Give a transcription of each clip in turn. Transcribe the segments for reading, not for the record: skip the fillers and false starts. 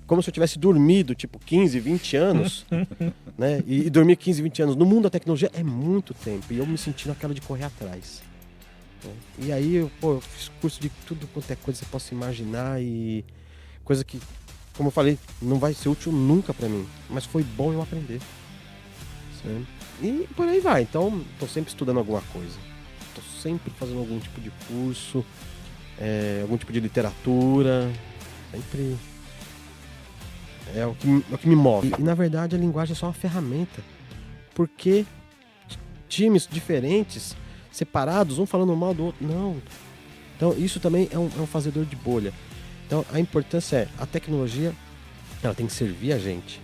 como se eu tivesse dormido, tipo, 15, 20 anos, né? E dormir 15, 20 anos no mundo da tecnologia é muito tempo. E eu me senti naquela de correr atrás. Né? E aí, eu fiz curso de tudo quanto é coisa que você possa imaginar e coisa que, como eu falei, não vai ser útil nunca pra mim. Mas foi bom eu aprender. Né? E por aí vai. Então, tô sempre estudando alguma coisa. Tô sempre fazendo algum tipo de curso, algum tipo de literatura. Sempre... É o que me move. E na verdade a linguagem é só uma ferramenta. Porque times diferentes, separados, um falando mal do outro. Não. Então isso também é um fazedor de bolha. Então a importância é, a tecnologia, ela tem que servir a gente.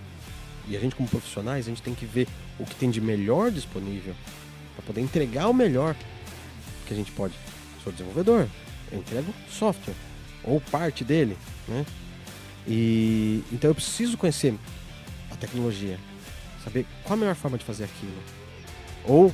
E a gente como profissionais, a gente tem que ver o que tem de melhor disponível para poder entregar o melhor que a gente pode. Sou desenvolvedor, eu entrego software ou parte dele, né? E então eu preciso conhecer a tecnologia, saber qual a melhor forma de fazer aquilo, ou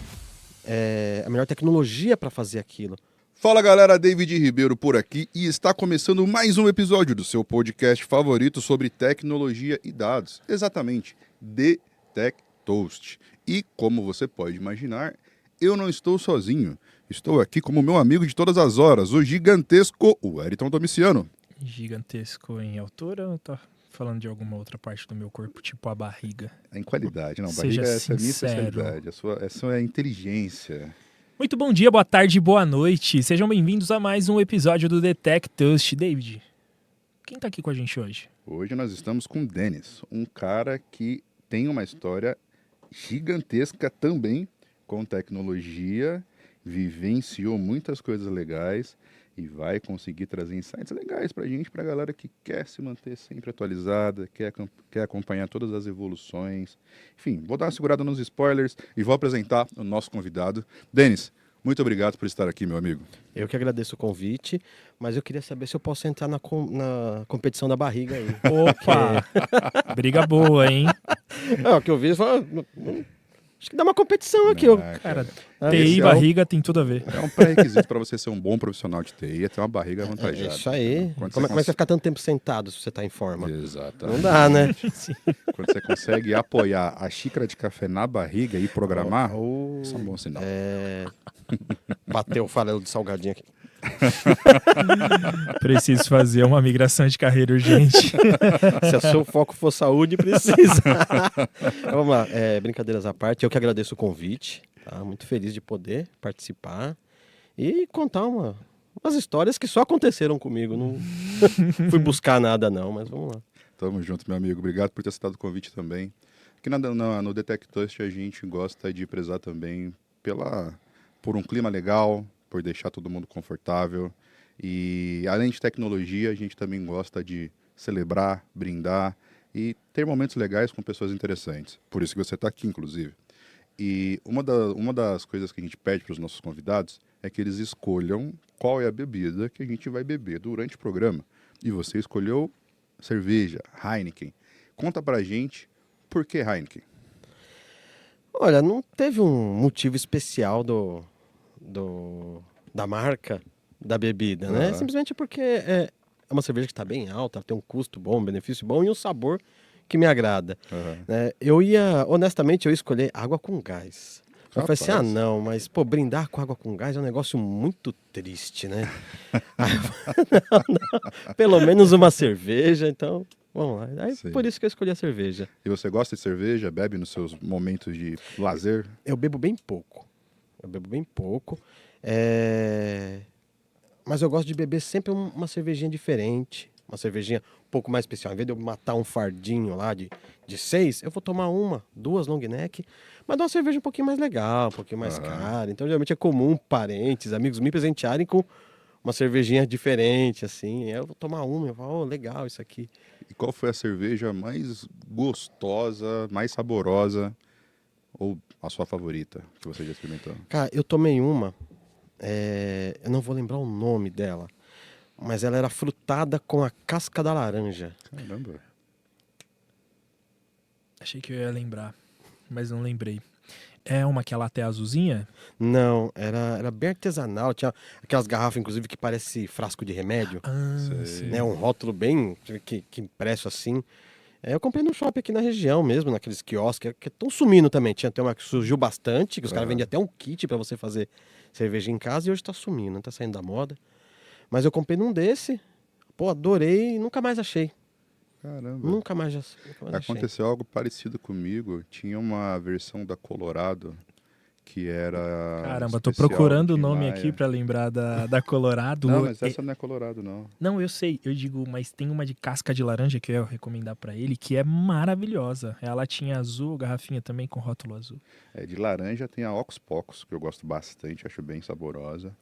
a melhor tecnologia para fazer aquilo. Fala galera, David Ribeiro por aqui e está começando mais um episódio do seu podcast favorito sobre tecnologia e dados, exatamente, The Tech Toast. E como você pode imaginar, eu não estou sozinho, estou aqui como meu amigo de todas as horas, o gigantesco Wellington Domiciano. Gigantesco em altura ou tá falando de alguma outra parte do meu corpo, tipo a barriga? Em qualidade, não, Seja barriga essa é a minha sincero. especialidade, essa é a inteligência. Muito bom dia, boa tarde, boa noite. Sejam bem-vindos a mais um episódio do The Tech Toast. David, quem tá aqui com a gente hoje? Hoje nós estamos com o Denis, um cara que tem uma história gigantesca também com tecnologia, vivenciou muitas coisas legais e vai conseguir trazer insights legais pra gente, pra galera que quer se manter sempre atualizada, quer acompanhar todas as evoluções. Enfim, vou dar uma segurada nos spoilers e vou apresentar o nosso convidado. Denis, muito obrigado por estar aqui, meu amigo. Eu que agradeço o convite, mas eu queria saber se eu posso entrar na competição da barriga aí. Opa! Briga boa, hein? O que eu vi, acho que dá uma competição aqui. Cara, esse TI e barriga tem tudo a ver. É um pré-requisito para você ser um bom profissional de TI, é ter uma barriga avantajada. Isso aí. Quando Como é que você vai ficar tanto tempo sentado se você tá em forma? Exatamente. Não dá, né? Quando você consegue apoiar a xícara de café na barriga e programar, isso é um bom sinal. Bateu o farelo de salgadinho aqui. Preciso fazer uma migração de carreira urgente. Se o seu foco for saúde, precisa. Vamos lá, brincadeiras à parte, eu que agradeço o convite, tá? Muito feliz de poder participar e contar umas histórias que só aconteceram comigo. Não fui buscar nada não, mas vamos lá. Tamo junto, meu amigo. Obrigado por ter aceitado o convite também. Aqui no Detect Toast a gente gosta de prezar também por um clima legal, por deixar todo mundo confortável. E além de tecnologia, a gente também gosta de celebrar, brindar e ter momentos legais com pessoas interessantes. Por isso que você está aqui, inclusive. E uma das coisas que a gente pede para os nossos convidados é que eles escolham qual é a bebida que a gente vai beber durante o programa. E você escolheu cerveja, Heineken. Conta pra gente por que Heineken. Olha, não teve um motivo especial da marca da bebida, né? Simplesmente porque é uma cerveja que está bem alta, tem um custo bom, um benefício bom e um sabor que me agrada. Né? Honestamente, eu escolhi água com gás. Eu falei assim, não, mas brindar com água com gás é um negócio muito triste, né? não, pelo menos uma cerveja, então, vamos lá. Aí, por isso que eu escolhi a cerveja. E você gosta de cerveja? Bebe nos seus momentos de lazer? Eu bebo bem pouco. Mas eu gosto de beber sempre uma cervejinha diferente, uma cervejinha um pouco mais especial. Em vez de eu matar um fardinho lá de 6, eu vou tomar 2 long neck, mas dá uma cerveja um pouquinho mais legal, um pouquinho mais cara. Então, geralmente é comum parentes, amigos me presentearem com uma cervejinha diferente, assim. Aí eu vou tomar uma, eu falo, legal isso aqui. E qual foi a cerveja mais gostosa, mais saborosa ou a sua favorita que você já experimentou? Cara, eu tomei uma, eu não vou lembrar o nome dela, mas ela era frutada com a casca da laranja. Caramba. Achei que eu ia lembrar, mas não lembrei. É uma que ela até azulzinha? Não, era bem artesanal. Tinha aquelas garrafas, inclusive, que parece frasco de remédio. Ah, Sei. sim. Né? Um rótulo bem que impresso assim. Eu comprei no shopping aqui na região mesmo, naqueles quiosques, que estão sumindo também. Tem uma que surgiu bastante, que os caras vendem até um kit para você fazer cerveja em casa e hoje tá sumindo, tá saindo da moda. Mas eu comprei num desse, pô, adorei e nunca mais achei. Caramba. Nunca mais achei. Aconteceu algo parecido comigo. Tinha uma versão da Colorado que era Caramba, tô especial procurando do o Tim nome Maia. aqui pra lembrar da Colorado. Não, mas essa não é Colorado, não. Não, eu sei, eu digo, mas tem uma de casca de laranja que eu ia recomendar pra ele, que é maravilhosa. É a latinha azul, garrafinha também com rótulo azul. De laranja tem a Ocos Pocos, que eu gosto bastante, acho bem saborosa.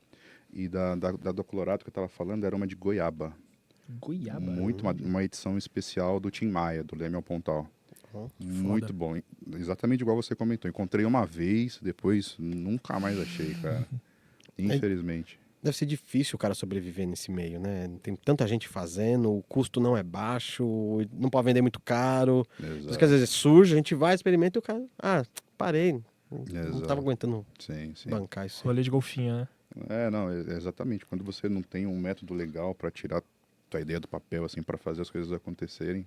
E da Colorado que eu tava falando era uma de goiaba. Goiaba. Muito, uma edição especial do Tim Maia, do Leme ao Pontal. Muito bom. Exatamente igual você comentou. Encontrei uma vez, depois nunca mais achei, cara. Infelizmente. Deve ser difícil o cara sobreviver nesse meio, né? Tem tanta gente fazendo, o custo não é baixo, não pode vender muito caro. Por isso que às vezes surge, a gente vai, experimenta e o cara... parei. Não tava aguentando Sim. bancar isso. Rolê de golfinho, né? Não, exatamente. Quando você não tem um método legal para tirar tua ideia do papel, assim, para fazer as coisas acontecerem,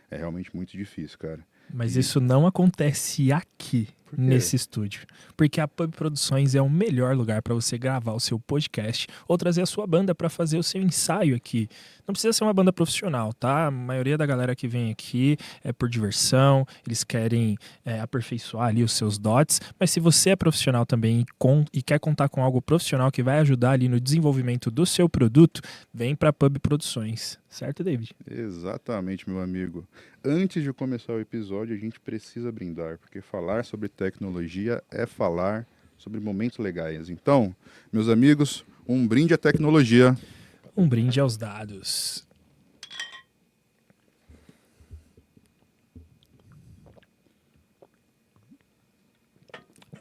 é realmente muito difícil, cara. Mas isso não acontece aqui, nesse estúdio. Porque a Pub Produções é o melhor lugar para você gravar o seu podcast ou trazer a sua banda para fazer o seu ensaio aqui. Não precisa ser uma banda profissional, tá? A maioria da galera que vem aqui é por diversão, eles querem aperfeiçoar ali os seus dots. Mas se você é profissional também e quer contar com algo profissional que vai ajudar ali no desenvolvimento do seu produto, vem para a Pub Produções. Certo, David? Exatamente, meu amigo. Antes de começar o episódio, a gente precisa brindar, porque falar sobre tecnologia é falar sobre momentos legais. Então, meus amigos, um brinde à tecnologia. Um brinde aos dados.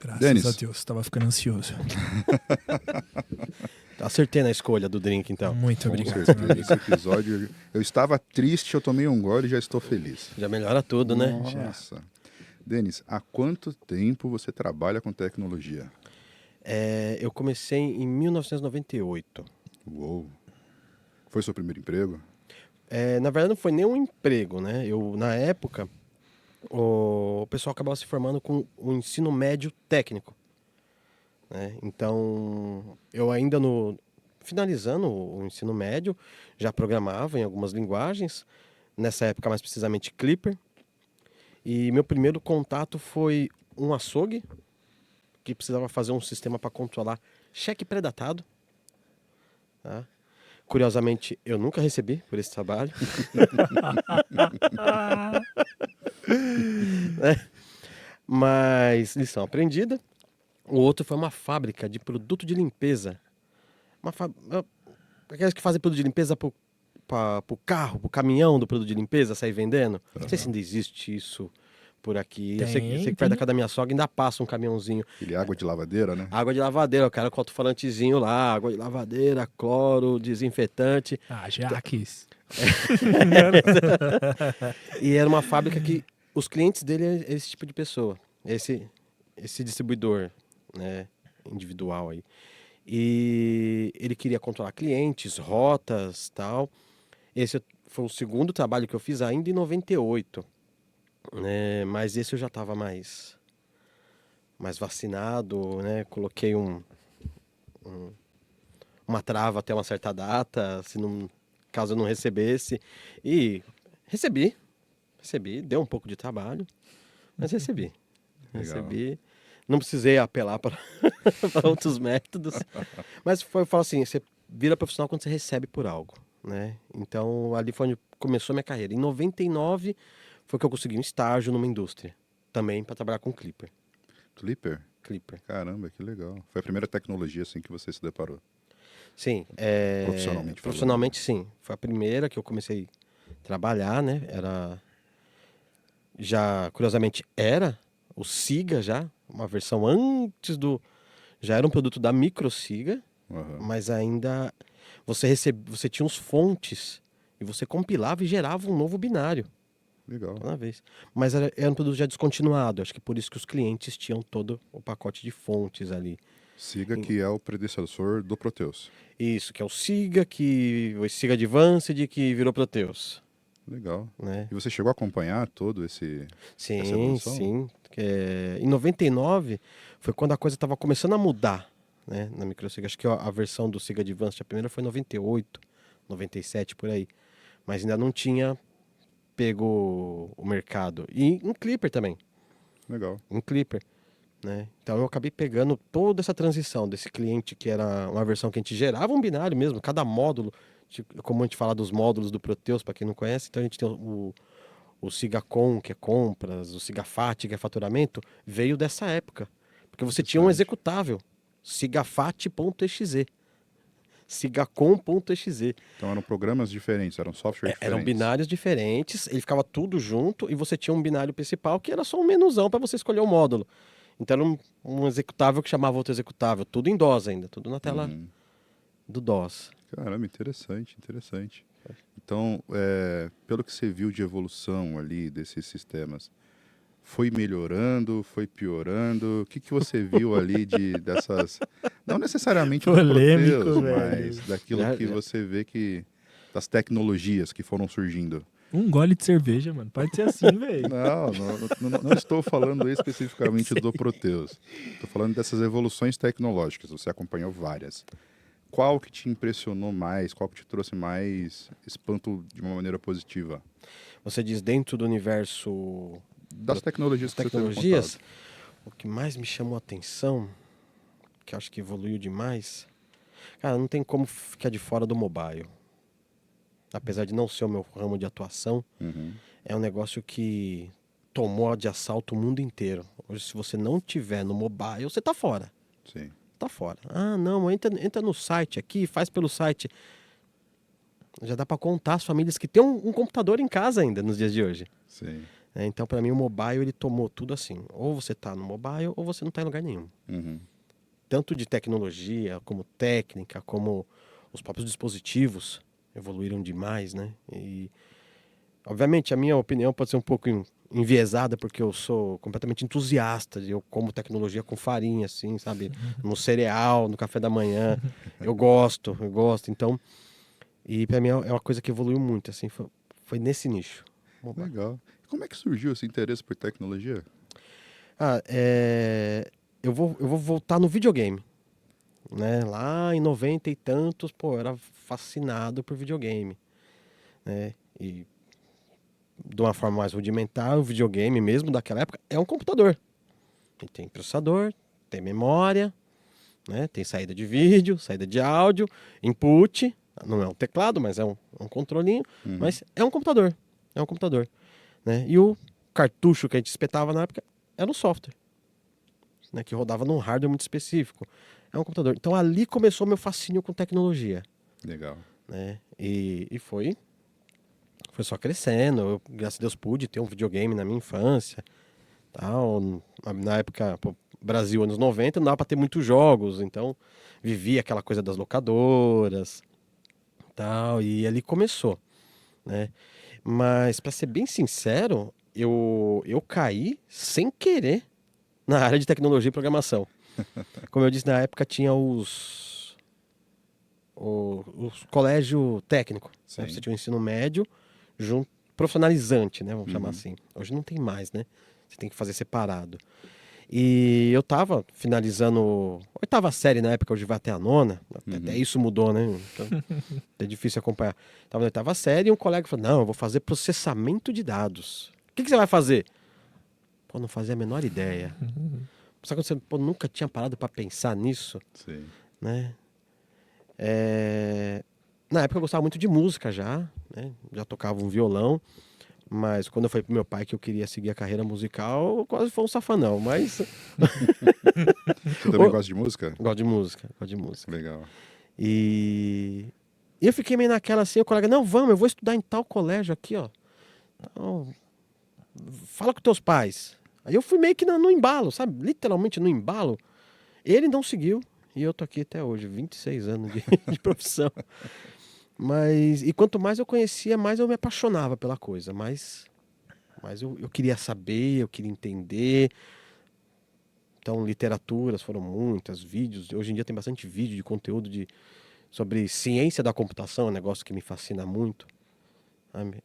Graças Denis. a Deus, estava ficando ansioso. Acertei na escolha do drink, então. Muito Com obrigado. certeza, esse episódio, eu estava triste, eu tomei um gole e já estou feliz. Já melhora tudo, né? Nossa. Denis, há quanto tempo você trabalha com tecnologia? Eu comecei em 1998. Uou. Foi seu primeiro emprego? Na verdade, não foi nem um emprego, né? Na época, o pessoal acabava se formando com o ensino médio técnico, né? Então, eu ainda finalizando o ensino médio, já programava em algumas linguagens, nessa época mais precisamente Clipper, e meu primeiro contato foi um açougue, que precisava fazer um sistema para controlar cheque pré-datado, tá? Curiosamente, eu nunca recebi por esse trabalho. Mas lição aprendida. O outro foi uma fábrica de produto de limpeza. Aquelas que fazem produto de limpeza pro carro, pro caminhão do produto de limpeza, sair vendendo. Não sei se ainda existe isso por aqui. Eu sei que perto da casa da minha sogra ainda passa um caminhãozinho. Aquele água de lavadeira, né? Água de lavadeira, o cara com o alto-falantezinho lá, água de lavadeira, cloro, desinfetante. Jaques. E era uma fábrica que os clientes dele é esse tipo de pessoa, esse distribuidor, né, individual aí. E ele queria controlar clientes, rotas, tal. Esse foi o segundo trabalho que eu fiz ainda em 98, né? Mas esse eu já estava mais vacinado, né? Coloquei uma trava até uma certa data, caso eu não recebesse. E recebi, deu um pouco de trabalho, mas recebi. Recebi. Não precisei apelar para outros métodos. Mas eu falo assim, você vira profissional quando você recebe por algo, né? Então, ali foi onde começou a minha carreira. Em 99, foi que eu consegui um estágio numa indústria. Também para trabalhar com Clipper. Clipper? Clipper. Caramba, que legal. Foi a primeira tecnologia assim que você se deparou? Sim. Profissionalmente sim. Foi a primeira que eu comecei a trabalhar, né? Curiosamente, era o Siga já, uma versão antes já era um produto da Microsiga, mas ainda você tinha uns fontes e você compilava e gerava um novo binário. Legal. Toda vez. Mas era um produto já descontinuado. Acho que por isso que os clientes tinham todo o pacote de fontes ali. Siga, que é o predecessor do Proteus. Isso, que é o o Siga Advanced que virou Proteus, Legal. né? E você chegou a acompanhar todo essa Sim, evolução? sim. Em 99 foi quando a coisa estava começando a mudar, né, na microsiga. Acho que a versão do Siga Advanced, a primeira foi em 98, 97, por aí. Mas ainda não tinha pego o mercado. E em Clipper também, Legal. em Clipper, né? Então eu acabei pegando toda essa transição desse cliente que era uma versão que a gente gerava um binário mesmo, cada módulo, como a gente fala dos módulos do Proteus, para quem não conhece, então a gente tem o SigaCom, que é compras, o SigaFat, que é faturamento, veio dessa época. Porque você tinha um Interessante. executável, sigafat.exe, sigacom.exe. Então eram programas diferentes, eram softwares Eram diferentes. binários diferentes, ele ficava tudo junto e você tinha um binário principal que era só um menuzão para você escolher o módulo. Então era um executável que chamava outro executável, tudo em DOS ainda, tudo na tela Uhum. do DOS. Caramba, interessante, interessante. Então, pelo que você viu de evolução ali desses sistemas, foi melhorando, foi piorando? O que você viu ali dessas... Não necessariamente do Polêmico, Proteus, velho. mas daquilo Já- que já- você vê que... das tecnologias que foram surgindo. Um gole de cerveja, mano. Pode ser assim, velho. Não estou falando especificamente do Proteus. Estou falando dessas evoluções tecnológicas. Você acompanhou várias. Qual que te impressionou mais? Qual que te trouxe mais espanto de uma maneira positiva? Você diz dentro do universo Das tecnologias das que você teve tecnologias, contato. o que mais me chamou a atenção, que eu acho que evoluiu demais, cara, não tem como ficar de fora do mobile. Apesar de não ser o meu ramo de atuação, Uhum. é um negócio que tomou de assalto o mundo inteiro. Hoje, se você não tiver no mobile, você tá fora. Sim. Tá fora. Ah, não, entra no site aqui, faz pelo site. Já dá para contar as famílias que têm um computador em casa ainda nos dias de hoje. Sim. Então, para mim, o mobile ele tomou tudo assim. Ou você tá no mobile, ou você não tá em lugar nenhum. Uhum. Tanto de tecnologia, como técnica, como os próprios dispositivos evoluíram demais, né? E, obviamente, a minha opinião pode ser um pouco enviesada, porque eu sou completamente entusiasta. Eu como tecnologia com farinha, assim, sabe? No cereal, no café da manhã. Eu gosto. Então, e para mim é uma coisa que evoluiu muito, assim, foi nesse nicho. Mobile. Legal. Como é que surgiu esse interesse por tecnologia? Eu vou voltar no videogame, né? Lá em 90 e tantos, pô, eu era fascinado por videogame, né? E de uma forma mais rudimentar, o videogame mesmo daquela época é um computador. Ele tem processador, tem memória, né? Tem saída de vídeo, saída de áudio, input, não é um teclado, mas é um controlinho, Uhum. mas é um computador, né? E o cartucho que a gente espetava na época era um software, né, que rodava num hardware muito específico. É um computador. Então ali começou meu fascínio com tecnologia, Legal. né? E foi só crescendo. Eu, graças a Deus, pude ter um videogame na minha infância. Tal. Na época, pô, Brasil, anos 90, não dava para ter muitos jogos. Então vivia aquela coisa das locadoras, tal. E ali começou, né? Mas, para ser bem sincero, eu caí sem querer na área de tecnologia e programação. Como eu disse, na época tinha os colégio técnico, né? Sim. Você tinha o ensino médio profissionalizante, né? Vamos chamar Uhum. assim. Hoje não tem mais, né? Você tem que fazer separado. E eu tava finalizando oitava série na época, hoje vai até a nona. Até isso mudou, né? Então, é difícil acompanhar. Tava na oitava série e um colega falou: não, eu vou fazer processamento de dados. O que você vai fazer? Pô, não fazia a menor ideia. Sabe quando você nunca tinha parado para pensar nisso, Sim. né? Na época eu gostava muito de música já, né? Já tocava um violão, mas quando eu falei pro meu pai que eu queria seguir a carreira musical, quase foi um safanão, mas Você também Ô, gosta de música? gosto de música, gosto de música. Legal. E eu fiquei meio naquela assim, o colega, não, vamos, eu vou estudar em tal colégio aqui, ó. Então, fala com teus pais. Aí eu fui meio que no embalo, sabe? Literalmente no embalo. Ele não seguiu. E eu tô aqui até hoje, 26 anos de profissão. Mas, e quanto mais eu conhecia, mais eu me apaixonava pela coisa. Mas Mas eu queria saber, eu queria entender. Então, literaturas foram muitas, vídeos. Hoje em dia tem bastante vídeo de conteúdo sobre ciência da computação, é um negócio que me fascina muito. Sabe?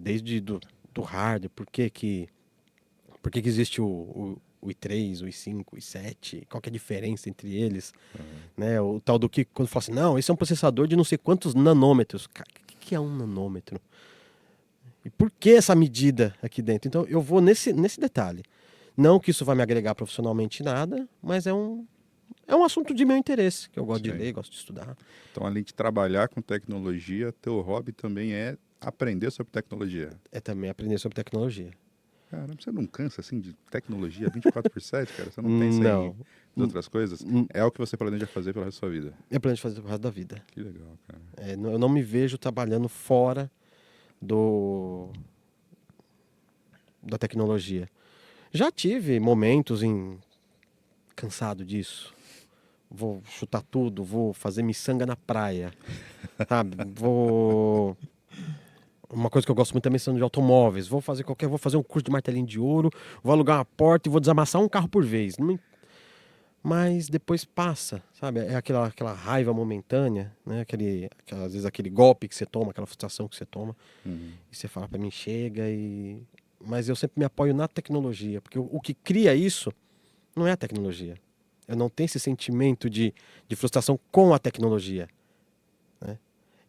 Desde do hardware, por que existe o i3, o i5, o i7, qual que é a diferença entre eles, né? O tal do que, quando fala assim, não, esse é um processador de não sei quantos nanômetros. Cara, o que é um nanômetro? E por que essa medida aqui dentro? Então, eu vou nesse detalhe. Não que isso vai me agregar profissionalmente nada, mas é um assunto de meu interesse, que eu gosto de ler, gosto de estudar. Então, além de trabalhar com tecnologia, teu hobby também é aprender sobre tecnologia. É também aprender sobre tecnologia. Caramba, você não cansa assim de tecnologia 24/7, cara? Você não pensa em outras coisas? É o que você planeja fazer pelo resto da sua vida? Eu planejo fazer pro resto da vida. Que legal, cara. Eu não me vejo trabalhando fora da tecnologia. Já tive momentos cansado disso. Vou chutar tudo, vou fazer miçanga na praia, sabe? Uma coisa que eu gosto muito também são de automóveis. Vou fazer um curso de martelinho de ouro, vou alugar uma porta e vou desamassar um carro por vez. Mas depois passa, sabe? É aquela raiva momentânea, né? Às vezes aquele golpe que você toma, aquela frustração que você toma. Uhum. E você fala pra mim, chega Mas eu sempre me apoio na tecnologia, porque o que cria isso não é a tecnologia. Eu não tenho esse sentimento de frustração com a tecnologia, né?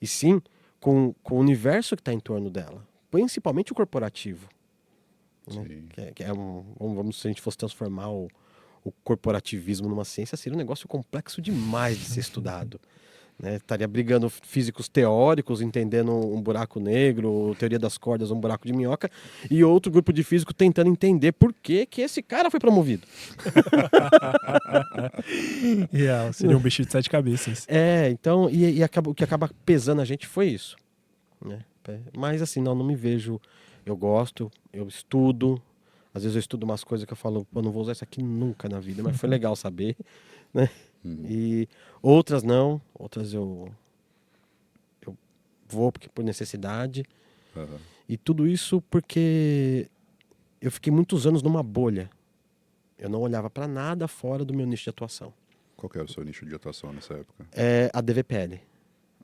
E sim com o universo que está em torno dela, principalmente o corporativo, né? Vamos, se a gente fosse transformar o corporativismo numa ciência, seria um negócio complexo demais de ser estudado. Né? Estaria brigando físicos teóricos, entendendo um buraco negro, teoria das cordas, um buraco de minhoca, e outro grupo de físicos tentando entender por que esse cara foi promovido. Seria um bicho de 7 cabeças. Então, o que acaba pesando a gente foi isso. Né? Mas assim, não me vejo. Eu gosto, eu estudo. Às vezes eu estudo umas coisas que eu falo, pô, não vou usar isso aqui nunca na vida, mas foi legal saber, né? E outras não, outras eu vou por necessidade. E tudo isso porque eu fiquei muitos anos numa bolha. Eu não olhava para nada fora do meu nicho de atuação. Qual que era o seu nicho de atuação nessa época? A DVPL.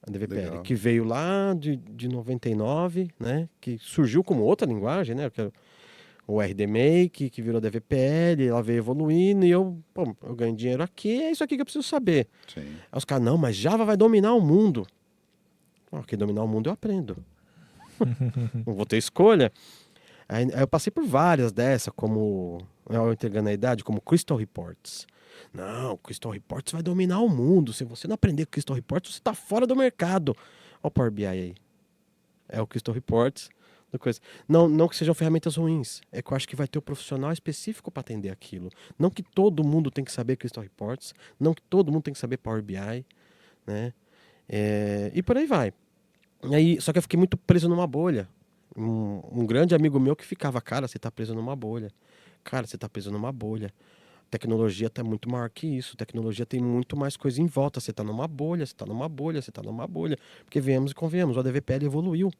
A DVPL, legal. Que veio lá de 99, né? Que surgiu como outra linguagem, né? O RDMake, que virou DVPL, ela veio evoluindo e eu ganho dinheiro aqui, é isso aqui que eu preciso saber. Sim. Aí os caras, não, mas Java vai dominar o mundo. Ok, dominar o mundo eu aprendo. Não vou ter escolha. Aí eu passei por várias dessas, como, entregando a idade, como Crystal Reports. Não, Crystal Reports vai dominar o mundo. Se você não aprender Crystal Reports, você está fora do mercado. Olha o Power BI aí. É o Crystal Reports. Coisa. Não que sejam ferramentas ruins, é que eu acho que vai ter o profissional específico para atender aquilo. Não que todo mundo tem que saber Crystal Reports, não que todo mundo tem que saber Power BI, né? E por aí vai. Só que eu fiquei muito preso numa bolha. Um grande amigo meu que ficava, cara, você está preso numa bolha. Cara, você está preso numa bolha. Tecnologia está muito maior que isso. Tecnologia tem muito mais coisa em volta. Você está numa bolha, você está numa bolha, você está numa bolha. Porque venhamos e convenhamos, o ADVPL evoluiu.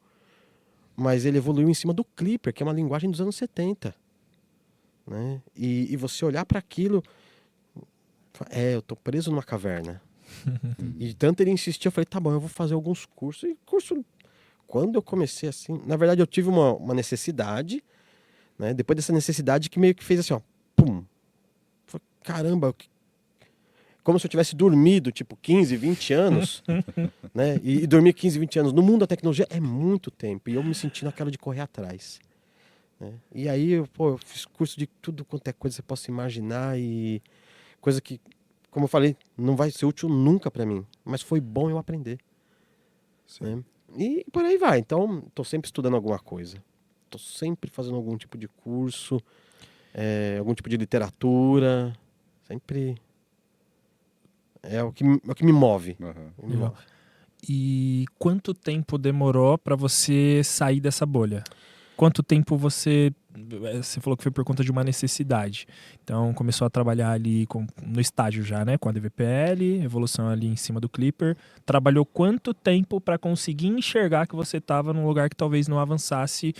Mas ele evoluiu em cima do Clipper, que é uma linguagem dos anos 70. Né? E você olhar para aquilo... eu tô preso numa caverna. E tanto ele insistia, eu falei, tá bom, eu vou fazer alguns cursos. E curso... Quando eu comecei assim... Na verdade, eu tive uma necessidade, né? Depois dessa necessidade que meio que fez assim, ó... Pum! Falei, caramba... Como se eu tivesse dormido, 15, 20 anos, né? E dormir 15, 20 anos no mundo da tecnologia é muito tempo. E eu me senti naquela de correr atrás. Né? E aí, eu fiz curso de tudo quanto é coisa que você possa imaginar. E coisa que, como eu falei, não vai ser útil nunca para mim. Mas foi bom eu aprender. Né? E por aí vai. Então, estou sempre estudando alguma coisa. Estou sempre fazendo algum tipo de curso, algum tipo de literatura. Sempre... É o que me move. Me move. E quanto tempo demorou para você sair dessa bolha? quanto tempo você falou que foi por conta de uma necessidade. Então, começou a trabalhar ali no estágio já, né? Com a DVPL, evolução ali em cima do Clipper. Trabalhou quanto tempo para conseguir enxergar que você estava num lugar que talvez não avançasse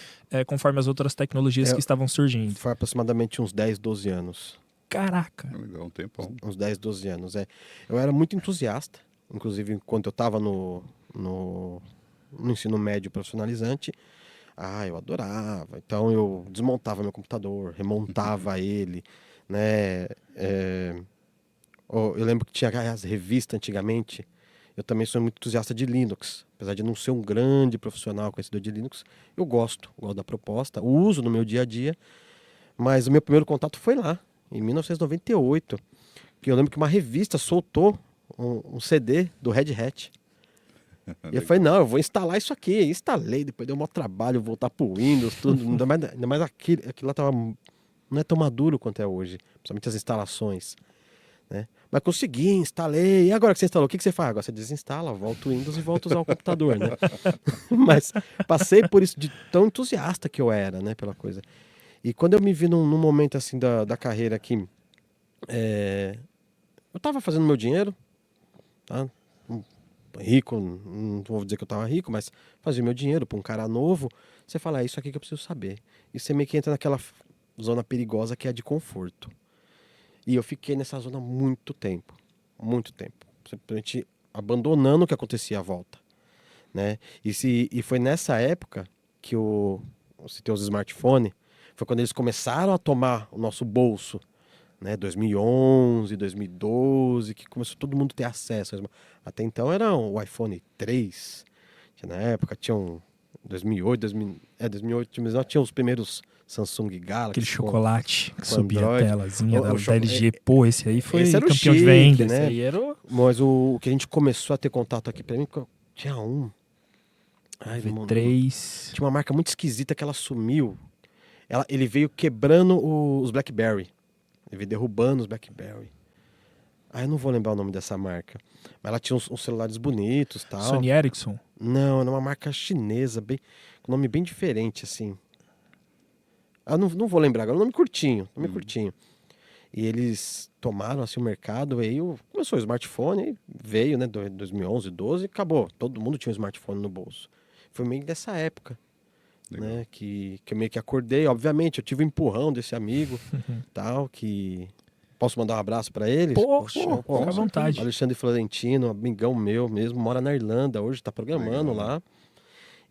conforme as outras tecnologias que estavam surgindo? Foi aproximadamente uns 10, 12 anos. Caraca! Legal, um tempão. Uns 10, 12 anos, Eu era muito entusiasta, inclusive enquanto eu estava no ensino médio profissionalizante. Eu adorava. Então eu desmontava meu computador, remontava ele, né? Eu lembro que tinha as revistas antigamente. Eu também sou muito entusiasta de Linux. Apesar de não ser um grande profissional conhecedor de Linux, eu gosto da proposta, uso no meu dia a dia. Mas o meu primeiro contato foi lá, em 1998. Que eu lembro que uma revista soltou um CD do Red Hat. E eu falei, não, eu vou instalar isso aqui. E instalei, depois deu um maior trabalho voltar pro Windows, tudo. Ainda mais aquilo lá tava, não é tão maduro quanto é hoje, principalmente as instalações, né? Mas consegui, instalei. E agora que você instalou, o que você faz? Agora você desinstala, volta o Windows e volta a usar o computador, né? Mas passei por isso de tão entusiasta que eu era, né, pela coisa. E quando eu me vi num momento assim da carreira que eu tava fazendo meu dinheiro, tá? Rico, não vou dizer que eu tava rico, mas fazia meu dinheiro para um cara novo. Você fala, é isso aqui que eu preciso saber. E você meio que entra naquela zona perigosa que é a de conforto. E eu fiquei nessa zona muito tempo. Muito tempo. Simplesmente abandonando o que acontecia à volta, né? E foi nessa época que você tem os smartphones, foi quando eles começaram a tomar o nosso bolso, né? 2011, 2012, que começou todo mundo a ter acesso. Até então era o iPhone 3, na época tinha 2008, 2009 tinha os primeiros Samsung Galaxy. Aquele chocolate que subia Android. a telazinha da O LG. Pô, esse aí foi esse era o campeão de chique, venda. né? Esse aí era o Mas o que a gente começou a ter contato aqui pra mim, tinha V3. Tinha uma marca muito esquisita que ela sumiu. Ele veio quebrando os BlackBerry. Ele veio derrubando os BlackBerry. Eu não vou lembrar o nome dessa marca. Mas ela tinha uns celulares bonitos e tal. Sony Ericsson? Não, era uma marca chinesa, com nome bem diferente, assim. Não vou lembrar agora, um nome curtinho. E eles tomaram assim, o mercado, aí começou o smartphone, aí veio, né, 2011, 12, acabou. Todo mundo tinha um smartphone no bolso. Foi meio dessa época, né, que eu meio que acordei. Obviamente, eu tive um empurrão desse amigo, tal, que... Posso mandar um abraço pra eles? Poxa, fica à vontade. Alexandre Florentino, amigão meu mesmo, mora na Irlanda hoje, tá programando lá.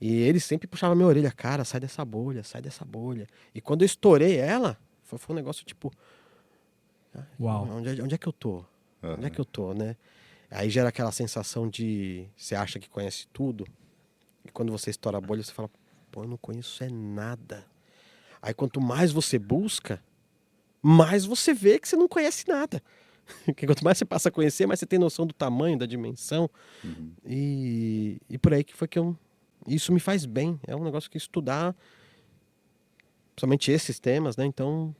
E ele sempre puxava minha orelha, cara, sai dessa bolha, sai dessa bolha. E quando eu estourei ela, foi um negócio tipo... Uau. Onde é que eu tô? Onde é que eu tô, né? Aí gera aquela sensação de... Você acha que conhece tudo. E quando você estoura a bolha, você fala, pô, eu não conheço nada. Aí quanto mais você busca, mais você vê que você não conhece nada. Porque quanto mais você passa a conhecer, mais você tem noção do tamanho, da dimensão. E por aí que foi que isso me faz bem. É um negócio que estudar, principalmente esses temas, né? Então,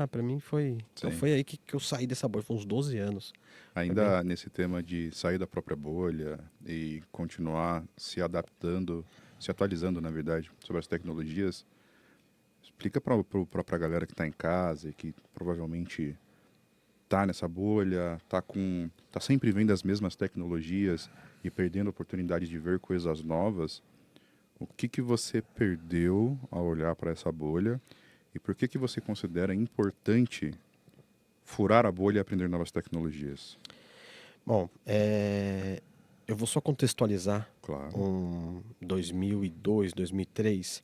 pra mim foi... Então foi aí que eu saí dessa bolha. Foi uns 12 anos. Ainda nesse tema de sair da própria bolha e continuar se adaptando, se atualizando, na verdade, sobre as tecnologias, explica para a galera que está em casa e que provavelmente está nessa bolha, tá sempre vendo as mesmas tecnologias e perdendo a oportunidade de ver coisas novas. O que você perdeu ao olhar para essa bolha e por que você considera importante furar a bolha e aprender novas tecnologias? Bom, eu vou só contextualizar. Claro. 2002, 2003,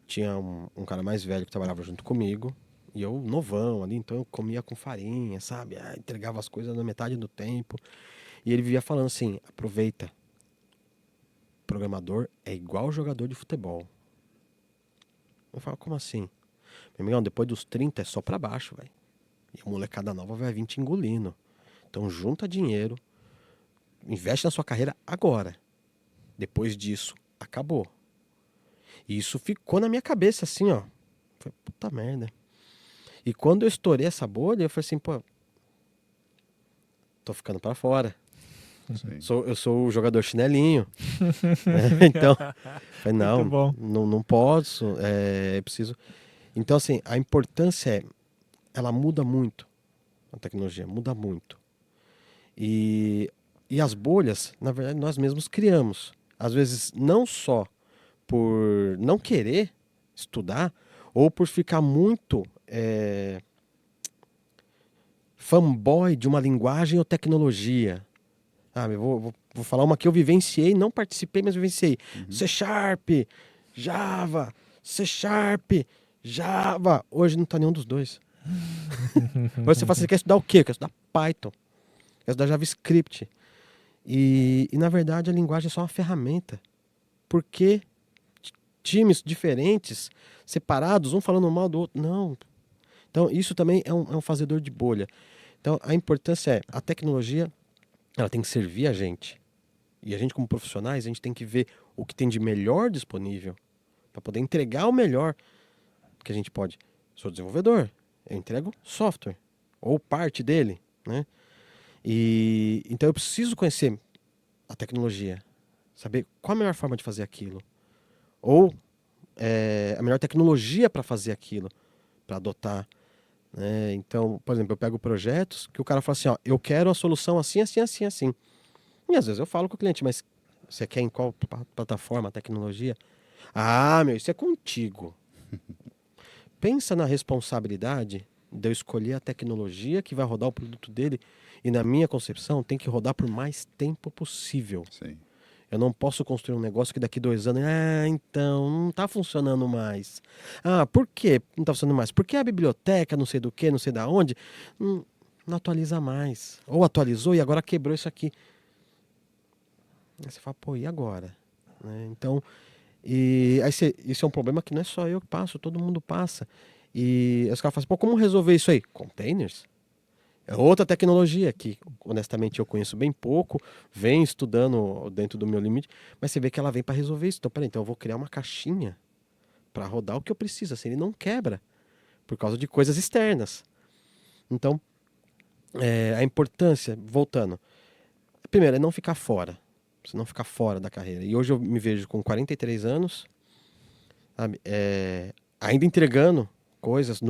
tinha um cara mais velho que trabalhava junto comigo, e eu novão ali, então eu comia com farinha, sabe? Entregava as coisas na metade do tempo. E ele vivia falando assim, aproveita, programador é igual jogador de futebol. Eu falo, como assim? Meu amigão, depois dos 30 é só pra baixo, velho. E a molecada nova vai vir te engolindo. Então junta dinheiro, investe na sua carreira agora. Depois disso, acabou. E isso ficou na minha cabeça assim, ó. Foi puta merda. E quando eu estourei essa bolha, eu falei assim, pô, tô ficando pra fora. Sim. Eu sou o jogador chinelinho. Então, falei, Muito bom. não posso, preciso. Então, assim, a importância ela muda muito. A tecnologia muda muito. E as bolhas, na verdade, nós mesmos criamos. Às vezes, não só por não querer estudar, ou por ficar muito fanboy de uma linguagem ou tecnologia. Eu vou falar uma que eu vivenciei, não participei, mas vivenciei. C Sharp, Java, C Sharp, Java. Hoje não tá nenhum dos dois. Hoje você fala, você quer estudar o quê? Quer estudar Python, quer estudar JavaScript. E na verdade a linguagem é só uma ferramenta. Porque times diferentes, separados, um falando mal do outro. Não. Então isso também é um fazedor de bolha. Então a importância a tecnologia ela tem que servir a gente. E a gente, como profissionais, a gente tem que ver o que tem de melhor disponível para poder entregar o melhor que a gente pode. Sou desenvolvedor, eu entrego software ou parte dele, né? E então eu preciso conhecer a tecnologia, saber qual a melhor forma de fazer aquilo, ou a melhor tecnologia para fazer aquilo, para adotar. Então, por exemplo, eu pego projetos que o cara fala assim, ó, eu quero a solução assim, assim, assim, assim. E às vezes eu falo com o cliente, mas você quer em qual plataforma, tecnologia? Ah, isso é contigo. Pensa na responsabilidade de eu escolher a tecnologia que vai rodar o produto dele e na minha concepção tem que rodar por mais tempo possível. Sim. Eu não posso construir um negócio que daqui 2 anos, então, não está funcionando mais. Por que não está funcionando mais? Porque a biblioteca, não sei do que, não sei da onde, não atualiza mais. Ou atualizou e agora quebrou isso aqui. Aí você fala, pô, e agora? Então, isso é um problema que não é só eu que passo, todo mundo passa. E os caras falam assim, pô, como resolver isso aí? Containers? É outra tecnologia que, honestamente, eu conheço bem pouco, venho estudando dentro do meu limite, mas você vê que ela vem para resolver isso. Então, peraí, então eu vou criar uma caixinha para rodar o que eu preciso, assim ele não quebra, por causa de coisas externas. Então, a importância, voltando, primeiro, é não ficar fora. Você não ficar fora da carreira. E hoje eu me vejo com 43 anos, sabe, ainda entregando coisas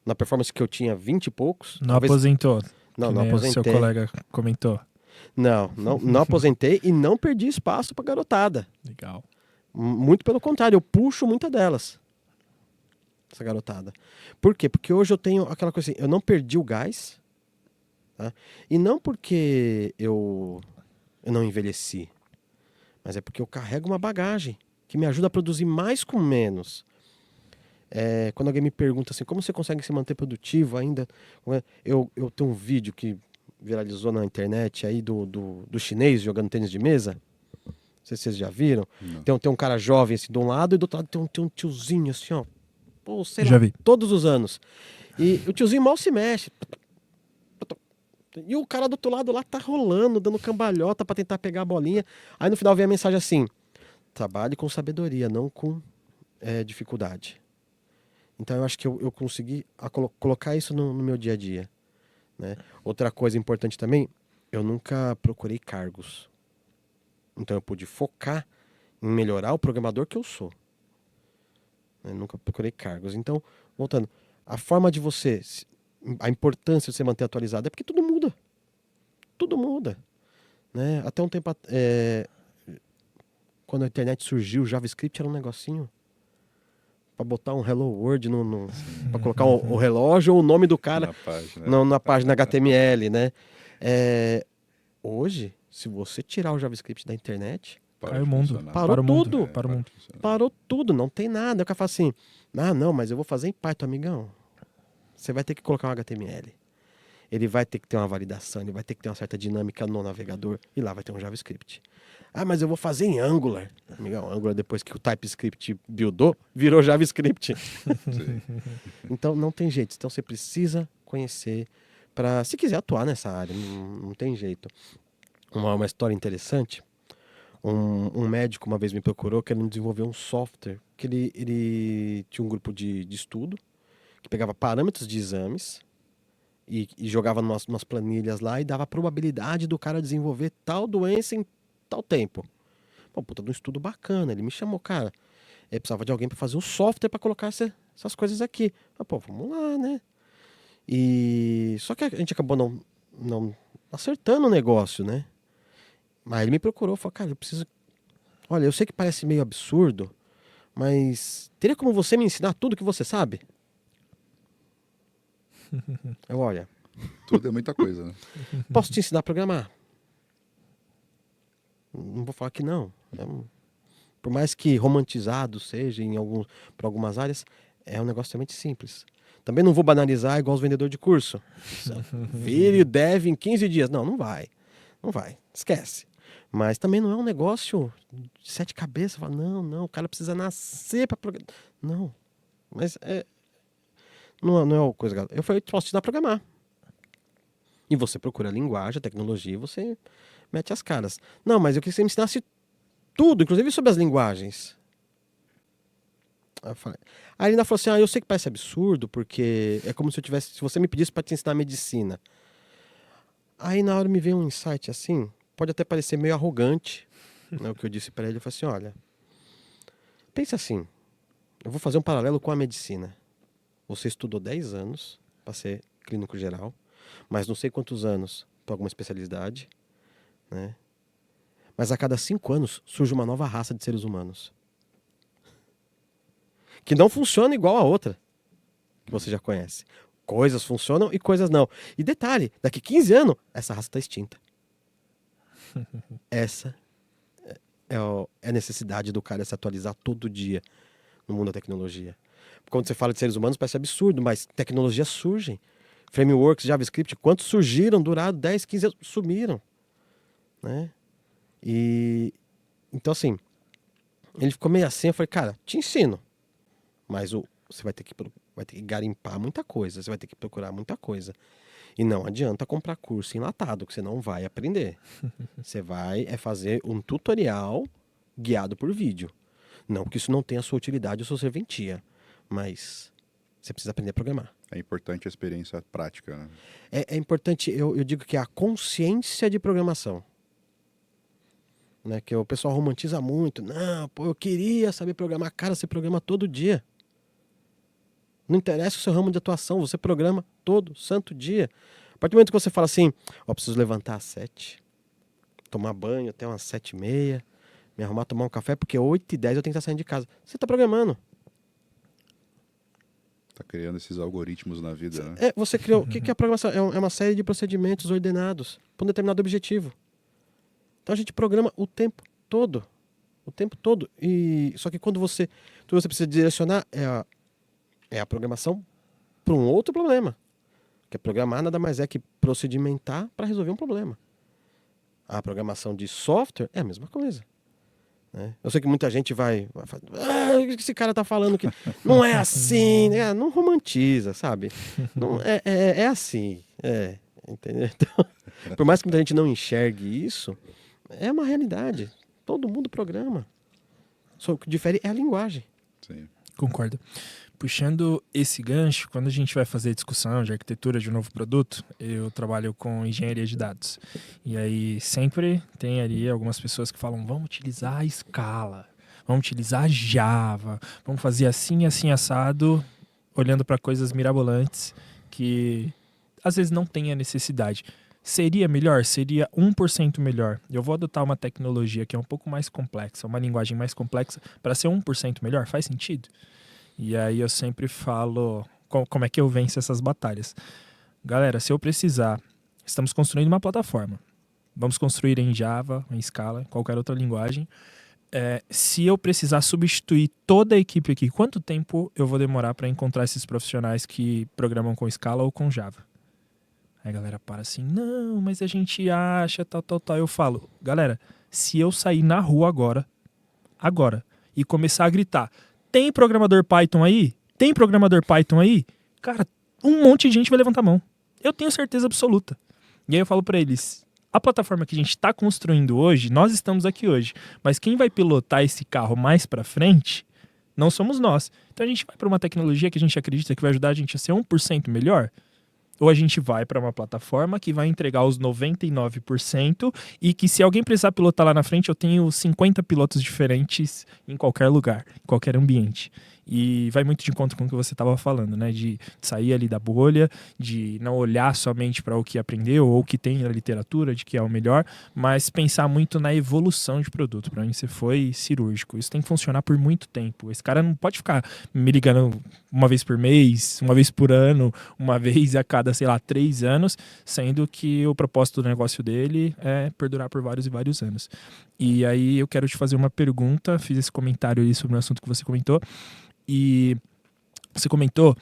na performance que eu tinha 20 e poucos. Não Talvez... aposentou? Não, que não nem o seu aposentei. colega comentou. Não aposentei e não perdi espaço pra garotada. Legal. Muito pelo contrário, eu puxo muita delas. Essa garotada. Por quê? Porque hoje eu tenho aquela coisa assim, eu não perdi o gás, tá? E não porque eu não envelheci, mas é porque eu carrego uma bagagem que me ajuda a produzir mais com menos. Quando alguém me pergunta assim, como você consegue se manter produtivo ainda? Eu tenho um vídeo que viralizou na internet aí do chinês jogando tênis de mesa. Não sei se vocês já viram. Tem um cara jovem assim de um lado e do outro lado tem um tiozinho assim, ó. Pô, sei Já lá, vi. todos os anos. E o tiozinho mal se mexe. E o cara do outro lado lá tá rolando, dando cambalhota pra tentar pegar a bolinha. Aí no final vem a mensagem assim: trabalhe com sabedoria, não com dificuldade. Então eu acho que eu consegui colocar isso no meu dia a dia, né? Outra coisa importante também, eu nunca procurei cargos. Então eu pude focar em melhorar o programador que eu sou. Nunca procurei cargos. Então, voltando, a forma de você, a importância de você manter atualizado é porque tudo muda. Tudo muda. Né? Até um tempo, quando a internet surgiu, o JavaScript era um negocinho para botar um Hello World para colocar o relógio ou o nome do cara na página HTML, né? Hoje, se você tirar o JavaScript da internet, Cai o mundo. Parou tudo. Para o mundo. Parou tudo, não tem nada. O cara fala assim, não, mas eu vou fazer em Python, amigão. Você vai ter que colocar um HTML. Ele vai ter que ter uma validação, ele vai ter que ter uma certa dinâmica no navegador, e lá vai ter um JavaScript. Mas eu vou fazer em Angular. Amigão, Angular, depois que o TypeScript buildou, virou JavaScript. Então não tem jeito. Então você precisa conhecer para, se quiser atuar nessa área, não tem jeito. Uma história interessante, um médico uma vez me procurou querendo desenvolver um software que ele tinha um grupo de estudo que pegava parâmetros de exames e jogava umas planilhas lá e dava a probabilidade do cara desenvolver tal doença em tal tempo. Pô, puta, de um estudo bacana. Ele me chamou, cara, ele precisava de alguém para fazer um software para colocar essas coisas aqui. Ah, pô, vamos lá, né? E só que a gente acabou não acertando o negócio, né? Mas ele me procurou, falou, cara, eu preciso... Olha, eu sei que parece meio absurdo, mas teria como você me ensinar tudo que você sabe? Olha, Tudo é muita coisa, né? posso te ensinar a programar? Não vou falar que não. Por mais que romantizado seja por algumas áreas, é um negócio extremamente simples. Também não vou banalizar igual os vendedores de curso. Vire dev em 15 dias. Não vai. Não vai. Esquece. Mas também não é um negócio de 7 cabeças. Fala, não, o cara precisa nascer para programar. Não. Mas não é uma coisa... Eu falei, posso te ensinar a programar. E você procura a linguagem, a tecnologia, e você mete as caras. Não, mas eu queria que você me ensinasse tudo, inclusive sobre as linguagens. Aí ele ainda falou assim, eu sei que parece absurdo, porque é como se você me pedisse para te ensinar medicina. Aí na hora me veio um insight assim, pode até parecer meio arrogante, né, o que eu disse para ele. Eu falei assim, olha, pensa assim, eu vou fazer um paralelo com a medicina. Você estudou 10 anos para ser clínico geral, mas não sei quantos anos para alguma especialidade, né? Mas a cada 5 anos surge uma nova raça de seres humanos. Que não funciona igual a outra, que você já conhece. Coisas funcionam e coisas não. E detalhe, daqui 15 anos, essa raça está extinta. Essa é a necessidade do cara se atualizar todo dia no mundo da tecnologia. Quando você fala de seres humanos, parece absurdo, mas tecnologias surgem. Frameworks, JavaScript, quantos surgiram, duraram 10, 15 anos, sumiram. Né? E então assim, ele ficou meio assim, eu falei, cara, te ensino. Mas você vai ter que garimpar muita coisa, você vai ter que procurar muita coisa. E não adianta comprar curso enlatado, que você não vai aprender. Você vai fazer um tutorial guiado por vídeo. Não que isso não tenha a sua utilidade ou sua serventia, mas você precisa aprender a programar. É importante a experiência prática, né? É importante, eu digo que é a consciência de programação. Né? Que o pessoal romantiza muito. Não, pô, eu queria saber programar. Cara, você programa todo dia. Não interessa o seu ramo de atuação, você programa todo santo dia. A partir do momento que você fala assim, preciso levantar às 7, tomar banho até umas 7h30, me arrumar, tomar um café, porque 8h10 eu tenho que estar saindo de casa. Você está programando. Tá criando esses algoritmos na vida, né? Você criou. O que é a programação? É uma série de procedimentos ordenados para um determinado objetivo. Então a gente programa o tempo todo. O tempo todo. Só que quando você precisa direcionar é a programação para um outro problema. Porque programar nada mais é que procedimentar para resolver um problema. A programação de software é a mesma coisa. Né? Eu sei que muita gente vai falar, o que esse cara tá falando que não é assim, né? Não romantiza, sabe? Não, é assim, entendeu? Então, por mais que muita gente não enxergue isso, é uma realidade. Todo mundo programa. Só o que difere é a linguagem. Sim. Concordo. Puxando esse gancho, quando a gente vai fazer discussão de arquitetura de um novo produto, eu trabalho com engenharia de dados. E aí sempre tem ali algumas pessoas que falam, vamos utilizar a Scala, vamos utilizar a Java, vamos fazer assim, assim, assado, olhando para coisas mirabolantes que às vezes não tem a necessidade. Seria melhor? Seria 1% melhor. Eu vou adotar uma tecnologia que é um pouco mais complexa, uma linguagem mais complexa, para ser 1% melhor? Faz sentido? E aí eu sempre falo como é que eu venço essas batalhas. Galera, se eu precisar, estamos construindo uma plataforma. Vamos construir em Java, em Scala, qualquer outra linguagem. Se eu precisar substituir toda a equipe aqui, quanto tempo eu vou demorar para encontrar esses profissionais que programam com Scala ou com Java? Aí a galera para assim, não, mas a gente acha, tal. Eu falo, galera, se eu sair na rua agora, e começar a gritar, tem programador Python aí? Tem programador Python aí? Cara, um monte de gente vai levantar a mão. Eu tenho certeza absoluta. E aí eu falo para eles, a plataforma que a gente está construindo hoje, nós estamos aqui hoje, mas quem vai pilotar esse carro mais para frente não somos nós. Então a gente vai para uma tecnologia que a gente acredita que vai ajudar a gente a ser 1% melhor. ou a gente vai para uma plataforma que vai entregar os 99% e que se alguém precisar pilotar lá na frente, eu tenho 50 pilotos diferentes em qualquer lugar, em qualquer ambiente. E vai muito de encontro com o que você estava falando, né? De sair ali da bolha, de não olhar somente para o que aprendeu ou o que tem na literatura, de que é o melhor, mas pensar muito na evolução de produto. Para mim, você foi cirúrgico. Isso tem que funcionar por muito tempo. Esse cara não pode ficar me ligando uma vez por mês, uma vez por ano, uma vez a cada, sei lá, 3 anos, sendo que o propósito do negócio dele é perdurar por vários e vários anos. E aí eu quero te fazer uma pergunta, fiz esse comentário aí sobre o assunto que você comentou, e você comentou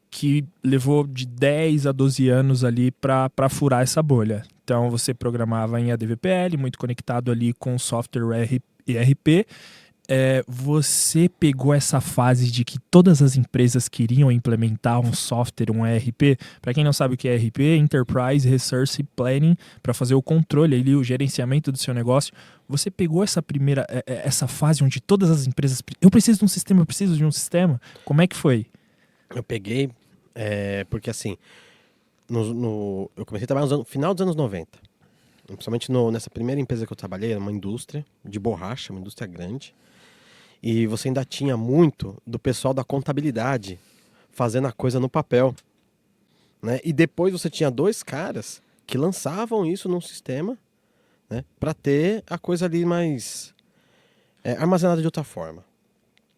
que levou de 10 a 12 anos ali para furar essa bolha. Então você programava em ADVPL, muito conectado ali com software ERP. Você pegou essa fase de que todas as empresas queriam implementar um software, um ERP. Para quem não sabe o que é ERP, Enterprise Resource Planning, para fazer o controle ali, o gerenciamento do seu negócio. Você pegou essa fase onde todas as empresas, eu preciso de um sistema. Como é que foi? Eu peguei, porque assim, eu comecei a trabalhar no final dos anos 90. Principalmente nessa primeira empresa que eu trabalhei, era uma indústria de borracha, uma indústria grande. E você ainda tinha muito do pessoal da contabilidade fazendo a coisa no papel, né? E depois você tinha 2 caras que lançavam isso num sistema, né? Para ter a coisa ali mais armazenada de outra forma.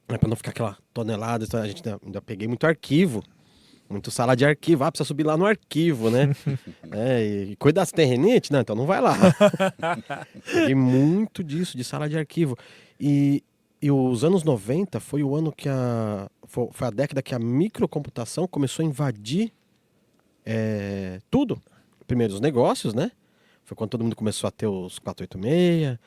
Para não ficar aquela tonelada. A gente ainda peguei muito arquivo, muito sala de arquivo. Precisa subir lá no arquivo, né? E cuidar se tem renite? Não, então não vai lá. Peguei muito disso, de sala de arquivo. E os anos 90 foi o ano que foi a década que a microcomputação começou a invadir tudo. Primeiro os negócios, né? Foi quando todo mundo começou a ter os 486,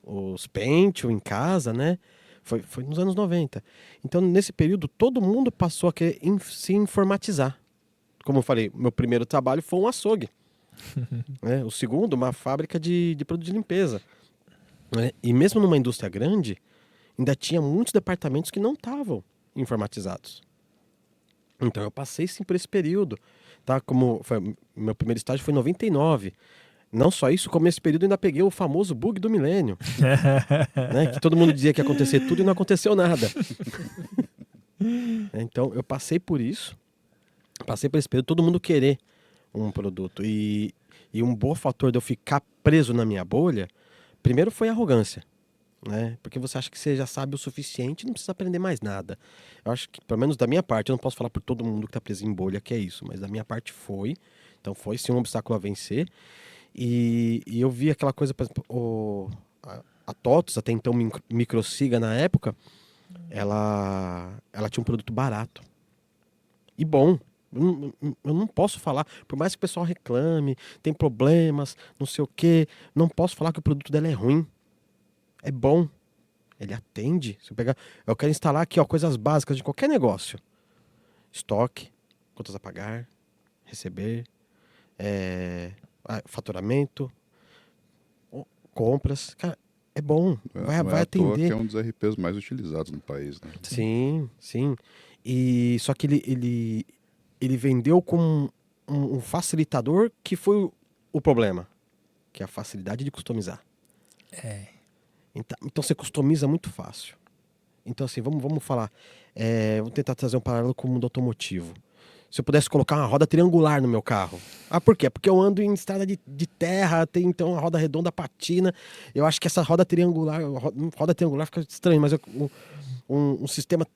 os Pentium em casa, né? Foi nos anos 90. Então, nesse período, todo mundo passou a querer se informatizar. Como eu falei, meu primeiro trabalho foi um açougue. Né? O segundo, uma fábrica de produto de limpeza. E mesmo numa indústria grande, ainda tinha muitos departamentos que não estavam informatizados. Então eu passei sim por esse período. Tá? Meu primeiro estágio foi em 99. Não só isso, como nesse período eu ainda peguei o famoso bug do milênio. Né? Que todo mundo dizia que ia acontecer tudo e não aconteceu nada. Então eu passei por isso. Passei por esse período, todo mundo querer um produto. E um bom fator de eu ficar preso na minha bolha, primeiro foi a arrogância, né? Porque você acha que você já sabe o suficiente e não precisa aprender mais nada. Eu acho que, pelo menos da minha parte, eu não posso falar por todo mundo que está preso em bolha que é isso, mas da minha parte foi. Então foi sim um obstáculo a vencer. E eu vi aquela coisa, por exemplo, a TOTUS, até então Microsiga na época, ela tinha um produto barato e bom. Eu não posso falar, por mais que o pessoal reclame, tem problemas, não sei o quê, não posso falar que o produto dela é ruim. É bom. Ele atende. Se eu quero instalar aqui, coisas básicas de qualquer negócio. Estoque, contas a pagar, receber, faturamento, compras. Cara, é bom. Vai atender. Que é um dos RPs mais utilizados no país, né? Sim, sim. E só que ele vendeu como um facilitador que foi o problema, que é a facilidade de customizar. Então você customiza muito fácil. Então assim, vamos falar, vou tentar trazer um paralelo com o mundo automotivo. Se eu pudesse colocar uma roda triangular no meu carro. Por quê? Porque eu ando em estrada de terra, tem então a roda redonda patina. Eu acho que essa roda triangular fica estranho, mas um sistema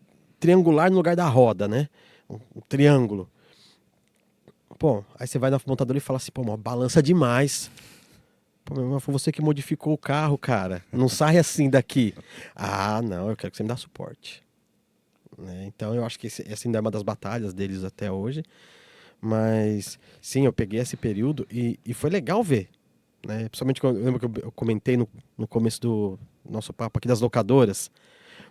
triangular no lugar da roda, né? Um triângulo. Pô, aí você vai na montadora e fala assim, balança demais. Pô, mas foi você que modificou o carro, cara. Não sai assim daqui. Não, eu quero que você me dê suporte. Né? Então eu acho que essa ainda é uma das batalhas deles até hoje. Mas, sim, eu peguei esse período e foi legal ver. Né? Principalmente quando eu lembro que eu comentei no começo do nosso papo aqui das locadoras.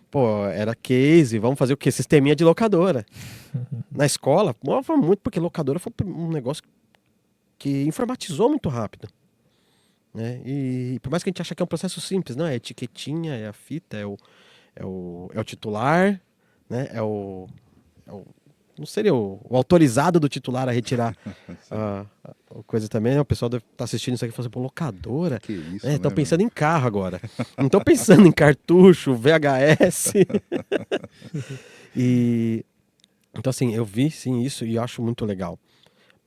Pô, era case, vamos fazer o quê? Sisteminha de locadora. Na escola, foi muito, porque locadora foi um negócio que informatizou muito rápido. Né? E por mais que a gente ache que é um processo simples, não é? A etiquetinha, é a fita, é o titular, né? não seria o autorizado do titular a retirar a coisa também, né? O pessoal deve estar assistindo isso aqui e falando assim, pô, locadora. Que isso, Estão né, pensando meu? em carro agora. Não estão pensando em cartucho, VHS. Então, assim, eu vi sim isso e acho muito legal.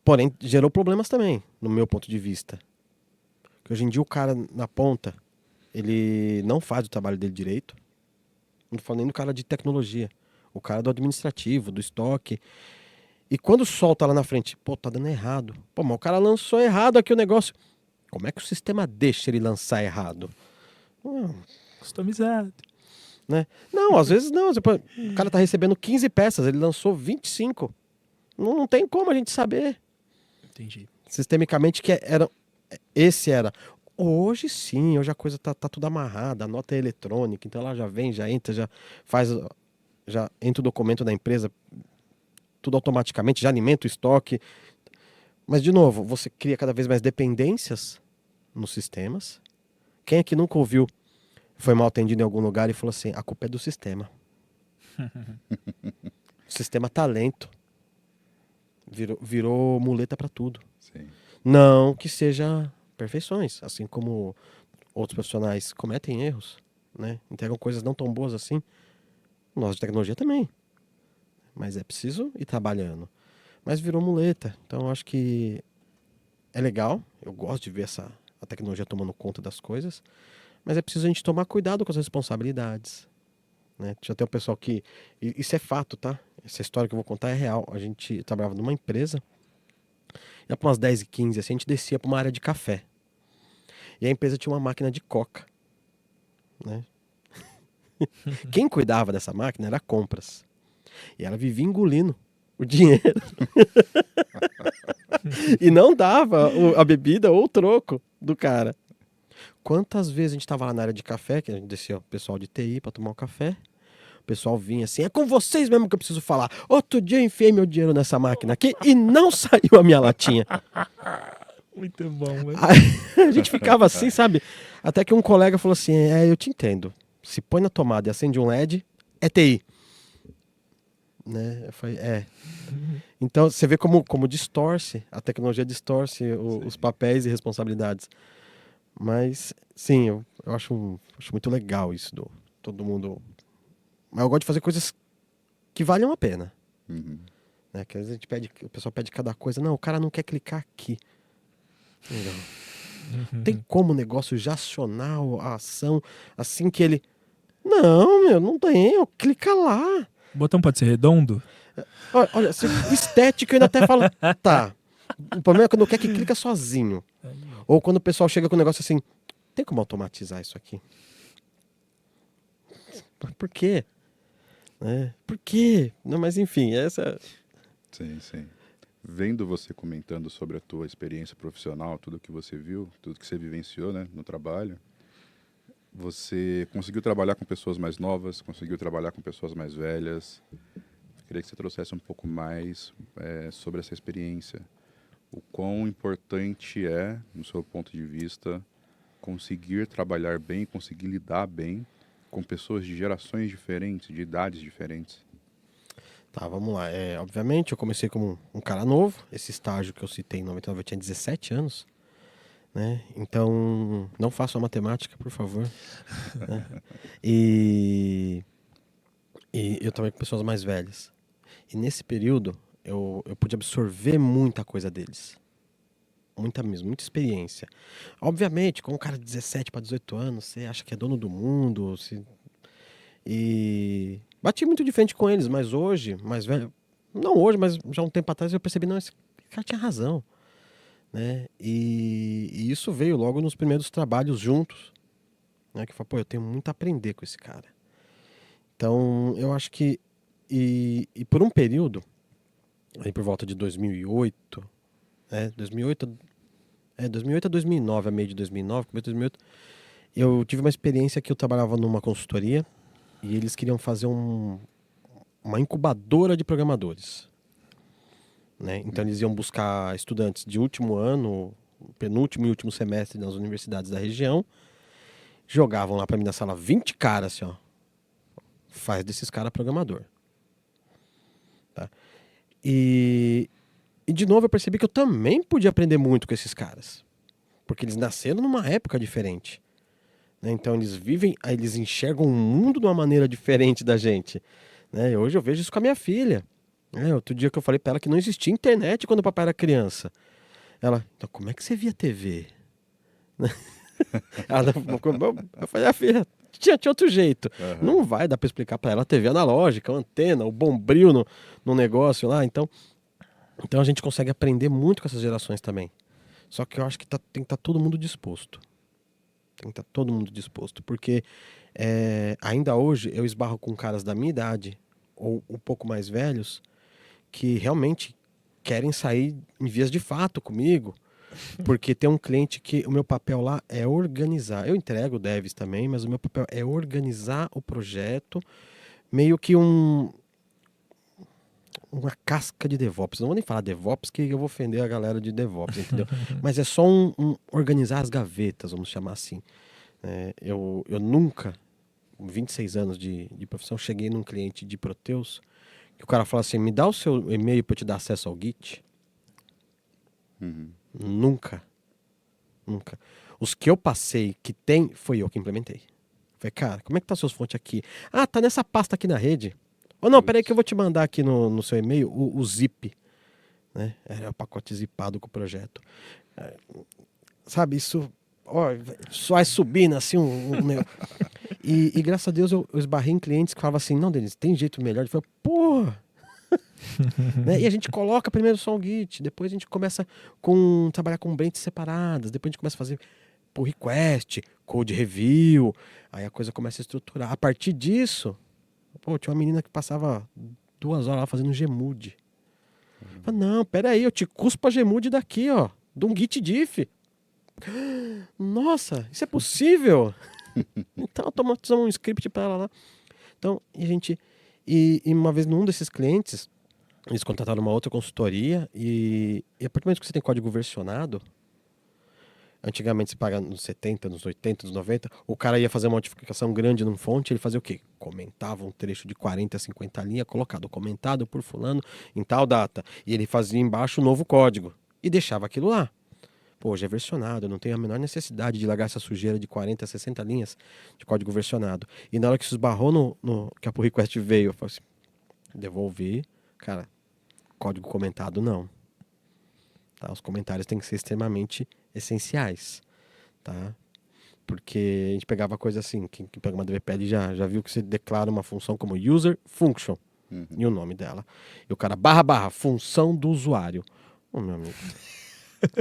Porém, gerou problemas também, no meu ponto de vista. Que hoje em dia o cara na ponta, ele não faz o trabalho dele direito. Não tô falando nem do cara de tecnologia. O cara do administrativo, do estoque. E quando solta lá na frente, pô, tá dando errado. Pô, mas o cara lançou errado aqui o negócio. Como é que o sistema deixa ele lançar errado? Customizado. Né? Não, às vezes não. O cara tá recebendo 15 peças, ele lançou 25. Não tem como a gente saber. Entendi. Sistemicamente, esse era. Hoje sim, hoje a coisa tá tudo amarrada, a nota é eletrônica, então ela já vem, já entra, já faz, já entra o documento da empresa, tudo automaticamente, já alimenta o estoque. Mas, de novo, você cria cada vez mais dependências nos sistemas. Quem aqui nunca ouviu, foi mal atendido em algum lugar e falou assim, a culpa é do sistema. O sistema tá lento. Virou muleta para tudo. Sim. Não que seja perfeições, assim como outros profissionais cometem erros, né? Entregam coisas não tão boas assim. Nós de tecnologia também. Mas é preciso ir trabalhando. Mas virou muleta. Então eu acho que é legal. Eu gosto de ver a tecnologia tomando conta das coisas. Mas é preciso a gente tomar cuidado com as responsabilidades. Né? Já tem o pessoal que... Isso é fato, tá? Essa história que eu vou contar é real. A gente trabalhava numa empresa. E para umas 10h15, assim, a gente descia para uma área de café. E a empresa tinha uma máquina de coca. Né? Quem cuidava dessa máquina era compras. E ela vivia engolindo o dinheiro. E não dava a bebida ou o troco do cara. Quantas vezes a gente estava lá na área de café, que a gente descia o pessoal de TI para tomar um café. O pessoal vinha assim, é com vocês mesmo que eu preciso falar. Outro dia eu enfiei meu dinheiro nessa máquina aqui e não saiu a minha latinha. Muito bom, velho. Aí a gente ficava assim, sabe? Até que um colega falou assim, eu te entendo. Se põe na tomada e acende um LED, é TI. Né? Eu falei, Então você vê como distorce, a tecnologia distorce os papéis e responsabilidades. Mas, sim, eu acho muito legal isso do todo mundo. Mas eu gosto de fazer coisas que valham a pena. Uhum. Né? Que às vezes o pessoal pede cada coisa. Não, o cara não quer clicar aqui. Não. Tem como o negócio já acionar a ação assim que ele... Não, meu, não tem. Clica lá. O botão pode ser redondo? Olha, o estético eu ainda até falo, tá. O problema é quando quer que clica sozinho. Ou quando o pessoal chega com um negócio assim, tem como automatizar isso aqui? Por quê? Por quê? Não, mas enfim, essa... Sim, sim. Vendo você comentando sobre a tua experiência profissional, tudo que você viu, tudo que você vivenciou, né, no trabalho, você conseguiu trabalhar com pessoas mais novas, conseguiu trabalhar com pessoas mais velhas. Queria que você trouxesse um pouco mais sobre essa experiência. O quão importante é, no seu ponto de vista, conseguir trabalhar bem, conseguir lidar bem com pessoas de gerações diferentes, de idades diferentes. Tá, vamos lá. Obviamente, eu comecei como um cara novo. Esse estágio que eu citei em 99, eu tinha 17 anos. Né? Então, não façam a matemática, por favor. Né? E eu trabalhei com pessoas mais velhas. E nesse período, eu pude absorver muita coisa deles. Muita mesmo, muita experiência. Obviamente, com um cara de 17 para 18 anos, você acha que é dono do mundo. E bati muito de frente com eles, mas hoje, mais velho... Não hoje, mas já um tempo atrás eu percebi, não, esse cara tinha razão. Né? E isso veio logo nos primeiros trabalhos juntos. Né? Que eu falei, pô, eu tenho muito a aprender com esse cara. Então, eu acho que... E por um período, aí por volta de 2008... 2008 a 2009, a meio de 2009, começo de 2008, eu tive uma experiência que eu trabalhava numa consultoria e eles queriam fazer uma incubadora de programadores. Né? Então eles iam buscar estudantes de último ano, penúltimo e último semestre nas universidades da região, jogavam lá pra mim na sala 20 caras assim, ó. Faz desses caras programador. Tá? E de novo eu percebi que eu também podia aprender muito com esses caras. Porque eles nasceram numa época diferente. Né? Então eles enxergam o mundo de uma maneira diferente da gente. Né? Hoje eu vejo isso com a minha filha. Né? Outro dia que eu falei pra ela que não existia internet quando o papai era criança. Ela, então como é que você via TV? Eu falei, filha, tinha outro jeito. Aham. Não vai dar pra explicar pra ela a TV analógica, a antena, o bombril no negócio lá. Então a gente consegue aprender muito com essas gerações também. Só que eu acho que tem que estar todo mundo disposto. Tem que estar todo mundo disposto. Porque ainda hoje eu esbarro com caras da minha idade, ou um pouco mais velhos, que realmente querem sair em vias de fato comigo. Porque tem um cliente que o meu papel lá é organizar. Eu entrego devs também, mas o meu papel é organizar o projeto, meio que uma casca de DevOps. Não vou nem falar DevOps, que eu vou ofender a galera de DevOps, entendeu? Mas é só organizar as gavetas, vamos chamar assim. Eu nunca, com 26 anos de profissão, cheguei num cliente de Proteus que o cara fala assim, me dá o seu e-mail para eu te dar acesso ao Git. Uhum. Nunca. Os que eu passei que tem, foi eu que implementei. Falei, cara, como é que tá seus fontes aqui? Ah, tá nessa pasta aqui na rede. Ou não, peraí que eu vou te mandar aqui no seu e-mail o zip. Né? Era o pacote zipado com o projeto. Sabe, isso só vai subindo assim e graças a Deus eu esbarrei em clientes que falavam assim, não, Denis, tem jeito melhor? Eu falei, porra! Né? E a gente coloca primeiro só o Git, depois a gente começa trabalhar com branches separadas, depois a gente começa a fazer pull request, code review, aí a coisa começa a estruturar. A partir disso, tinha uma menina que passava 2 horas lá fazendo Gmood. Falei, não, peraí, eu te cuspo a Gmood daqui, ó, de um Git diff. Nossa, isso é possível? Então automatizamos um script para ela lá. Então, e uma vez num desses clientes, eles contrataram uma outra consultoria e a partir do momento que você tem código versionado, antigamente se paga nos 70, nos 80, nos 90, o cara ia fazer uma modificação grande num fonte, ele fazia o quê? Comentava um trecho de 40, 50 linhas, colocado, comentado por fulano em tal data. E ele fazia embaixo um novo código e deixava aquilo lá. Pô, já é versionado, eu não tenho a menor necessidade de largar essa sujeira de 40, 60 linhas de código versionado. E na hora que isso esbarrou que a pull request veio, eu falei assim, devolvi, cara, código comentado não. Tá? Os comentários têm que ser extremamente essenciais, tá? Porque a gente pegava coisa assim, quem pega uma DVPL já viu que você declara uma função como user function, e o nome dela. E o cara // função do usuário. Ô, meu amigo...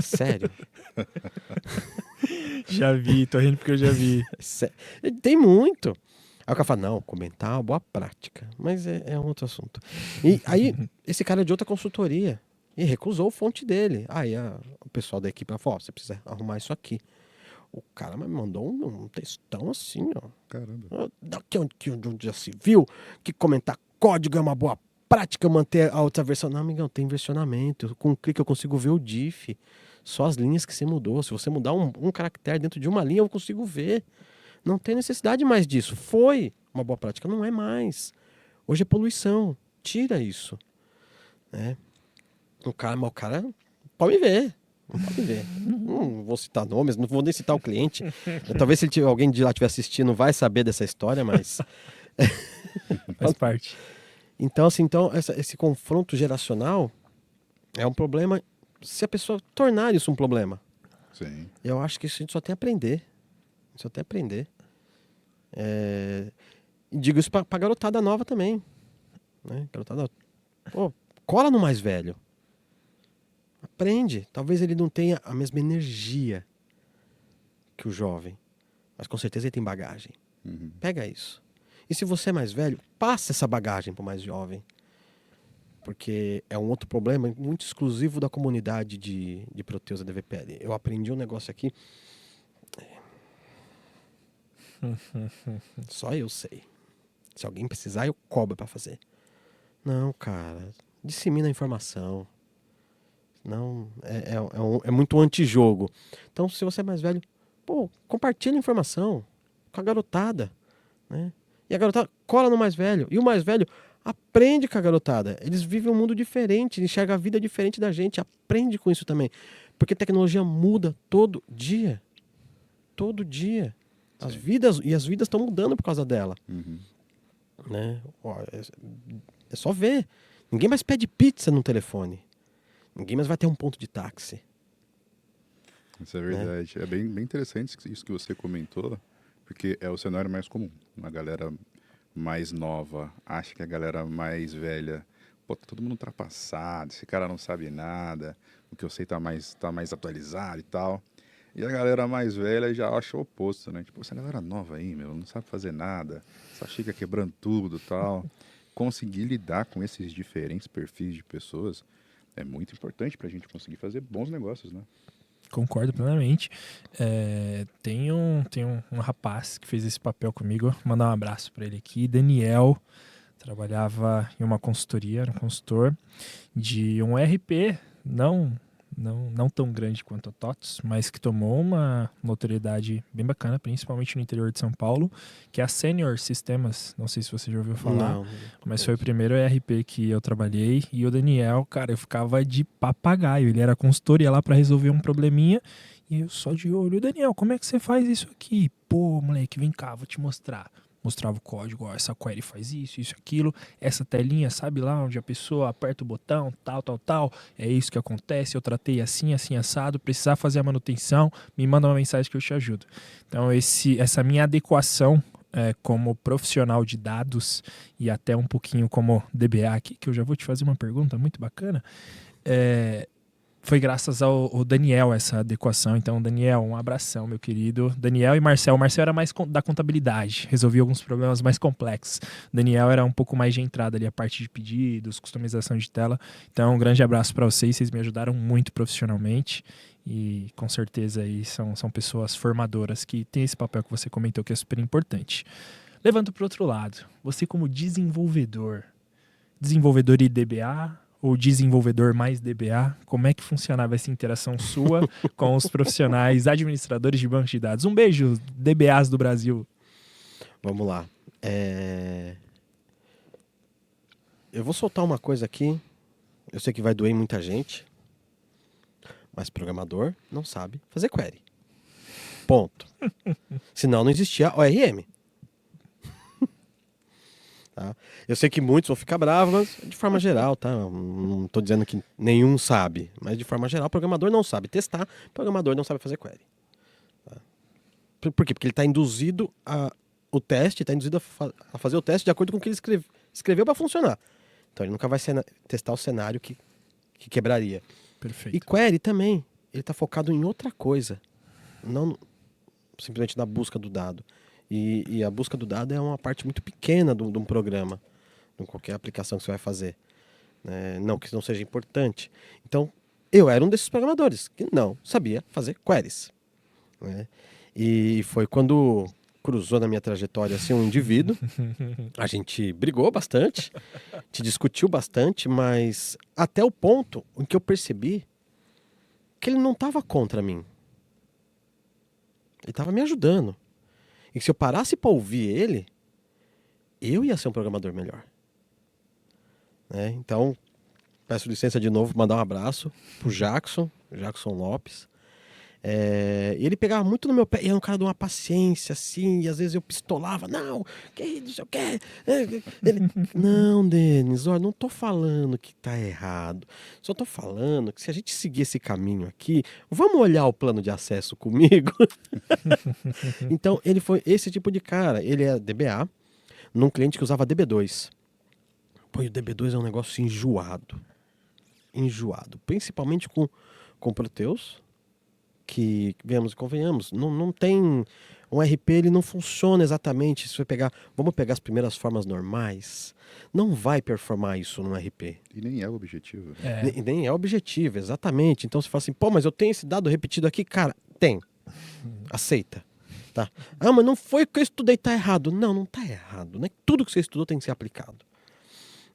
Sério? Já vi, tô rindo porque eu já vi. Tem muito. Aí o cara fala, não, comentar é uma boa prática. Mas é um outro assunto. E aí, esse cara é de outra consultoria. E recusou o fonte dele. Aí o pessoal da equipe falou, você precisa arrumar isso aqui. O cara me mandou um textão assim, ó. Caramba. Daqui onde já se viu que comentar código é uma boa prática, manter a outra versão. Não, amigão, tem versionamento. Com um clique eu consigo ver o diff. Só as linhas que você mudou. Se você mudar um caractere dentro de uma linha, eu consigo ver. Não tem necessidade mais disso. Foi uma boa prática, não é mais. Hoje é poluição. Tira isso. Né? O cara pode me ver. Não pode ver. Não vou citar nomes, não vou nem citar o cliente. Talvez se alguém de lá estiver assistindo vai saber dessa história, mas... Faz parte. Então, assim, esse confronto geracional é um problema se a pessoa tornar isso um problema. Sim. Eu acho que isso a gente só tem a aprender. Só tem a aprender. E digo isso pra garotada nova também. Né? Garotada, cola no mais velho. Aprende. Talvez ele não tenha a mesma energia que o jovem. Mas com certeza ele tem bagagem. Uhum. Pega isso. E se você é mais velho, passa essa bagagem para o mais jovem. Porque é um outro problema muito exclusivo da comunidade de Proteus da DVPL. Eu aprendi um negócio aqui. Só eu sei. Se alguém precisar, eu cobro para fazer. Não, cara. Dissemina a informação. Não, é muito antijogo. Então, se você é mais velho, compartilha a informação com a garotada, né? E a garotada cola no mais velho. E o mais velho Aprende com a garotada. Eles vivem um mundo diferente, enxergam a vida diferente da gente. Aprende com isso também. Porque tecnologia muda todo dia. Todo dia. As vidas estão mudando por causa dela. Uhum. Né? Ó, é só ver. Ninguém mais pede pizza no telefone. Ninguém mais vai ter um ponto de táxi. Isso é verdade. É bem, bem interessante isso que você comentou, porque é o cenário mais comum. A galera mais nova acha que a galera mais velha, pô, tá todo mundo ultrapassado, esse cara não sabe nada, o que eu sei tá mais atualizado e tal. E a galera mais velha já acha o oposto, né? Tipo, essa galera nova aí, meu, não sabe fazer nada, só chega quebrando tudo e tal. Conseguir lidar com esses diferentes perfis de pessoas é muito importante pra gente conseguir fazer bons negócios, né? Concordo plenamente. Tem um rapaz que fez esse papel comigo. Vou mandar um abraço para ele aqui. Daniel trabalhava em uma consultoria, era um consultor de um RP, não tão grande quanto a TOTS, mas que tomou uma notoriedade bem bacana, principalmente no interior de São Paulo, que é a Senior Sistemas. Não sei se você já ouviu falar, Não. mas foi o primeiro ERP que eu trabalhei. E o Daniel, cara, eu ficava de papagaio. Ele era consultor, ia lá para resolver um probleminha. E eu só de olho, Daniel, como é que você faz isso aqui? Pô, moleque, vem cá, vou te mostrar. Mostrava o código, ó, essa query faz isso, aquilo, essa telinha, sabe lá onde a pessoa aperta o botão, tal, é isso que acontece, eu tratei assim, assado, precisar fazer a manutenção, me manda uma mensagem que eu te ajudo. Então essa minha adequação como profissional de dados e até um pouquinho como DBA aqui, que eu já vou te fazer uma pergunta muito bacana, foi graças ao Daniel essa adequação. Então, Daniel, um abração, meu querido. Daniel e Marcel. O Marcel era mais da contabilidade, resolvia alguns problemas mais complexos. Daniel era um pouco mais de entrada ali, a parte de pedidos, customização de tela. Então, um grande abraço para vocês. Vocês me ajudaram muito profissionalmente e com certeza aí são pessoas formadoras que têm esse papel que você comentou que é super importante. Levando para o outro lado, você como desenvolvedor e DBA ou desenvolvedor mais DBA, como é que funcionava essa interação sua com os profissionais administradores de bancos de dados? Um beijo, DBAs do Brasil. Vamos lá. Eu vou soltar uma coisa aqui. Eu sei que vai doer em muita gente, mas programador não sabe fazer query. Ponto. Senão não existia ORM. Tá? Eu sei que muitos vão ficar bravos, mas de forma geral, tá? Não estou dizendo que nenhum sabe, mas de forma geral, o programador não sabe testar, o programador não sabe fazer query. Tá? Por quê? Porque ele está induzido o teste, está induzido a fazer o teste de acordo com o que ele escreveu para funcionar. Então ele nunca vai testar o cenário que quebraria. Perfeito. E query também, ele está focado em outra coisa, não simplesmente na busca do dado. E a busca do dado é uma parte muito pequena de um programa, em qualquer aplicação que você vai fazer. Não que isso não seja importante. Então, eu era um desses programadores que não sabia fazer queries. Né? E foi quando cruzou na minha trajetória assim, um indivíduo. A gente brigou bastante, a gente discutiu bastante, mas até o ponto em que eu percebi que ele não estava contra mim. Ele estava me ajudando. E que se eu parasse para ouvir ele, eu ia ser um programador melhor. Então, peço licença de novo, mandar um abraço pro Jackson Lopes. E ele pegava muito no meu pé, e era um cara de uma paciência, assim, e às vezes eu pistolava, não, que isso, eu quero. Ele, não, Denis, olha, não tô falando que tá errado, só tô falando que se a gente seguir esse caminho aqui, vamos olhar o plano de acesso comigo? Então, ele foi esse tipo de cara, ele é DBA, num cliente que usava DB2. Pô, e o DB2 é um negócio enjoado, principalmente com Proteus, que, venhamos e convenhamos, não tem... Um RP, ele não funciona exatamente. Se você vamos pegar as primeiras formas normais, não vai performar isso num RP. E nem é o objetivo. Nem é o objetivo, exatamente. Então você fala assim, pô, mas eu tenho esse dado repetido aqui. Cara, tem. Aceita. Tá? Ah, mas não foi o que eu estudei, tá errado. Não tá errado. Né? Tudo que você estudou tem que ser aplicado.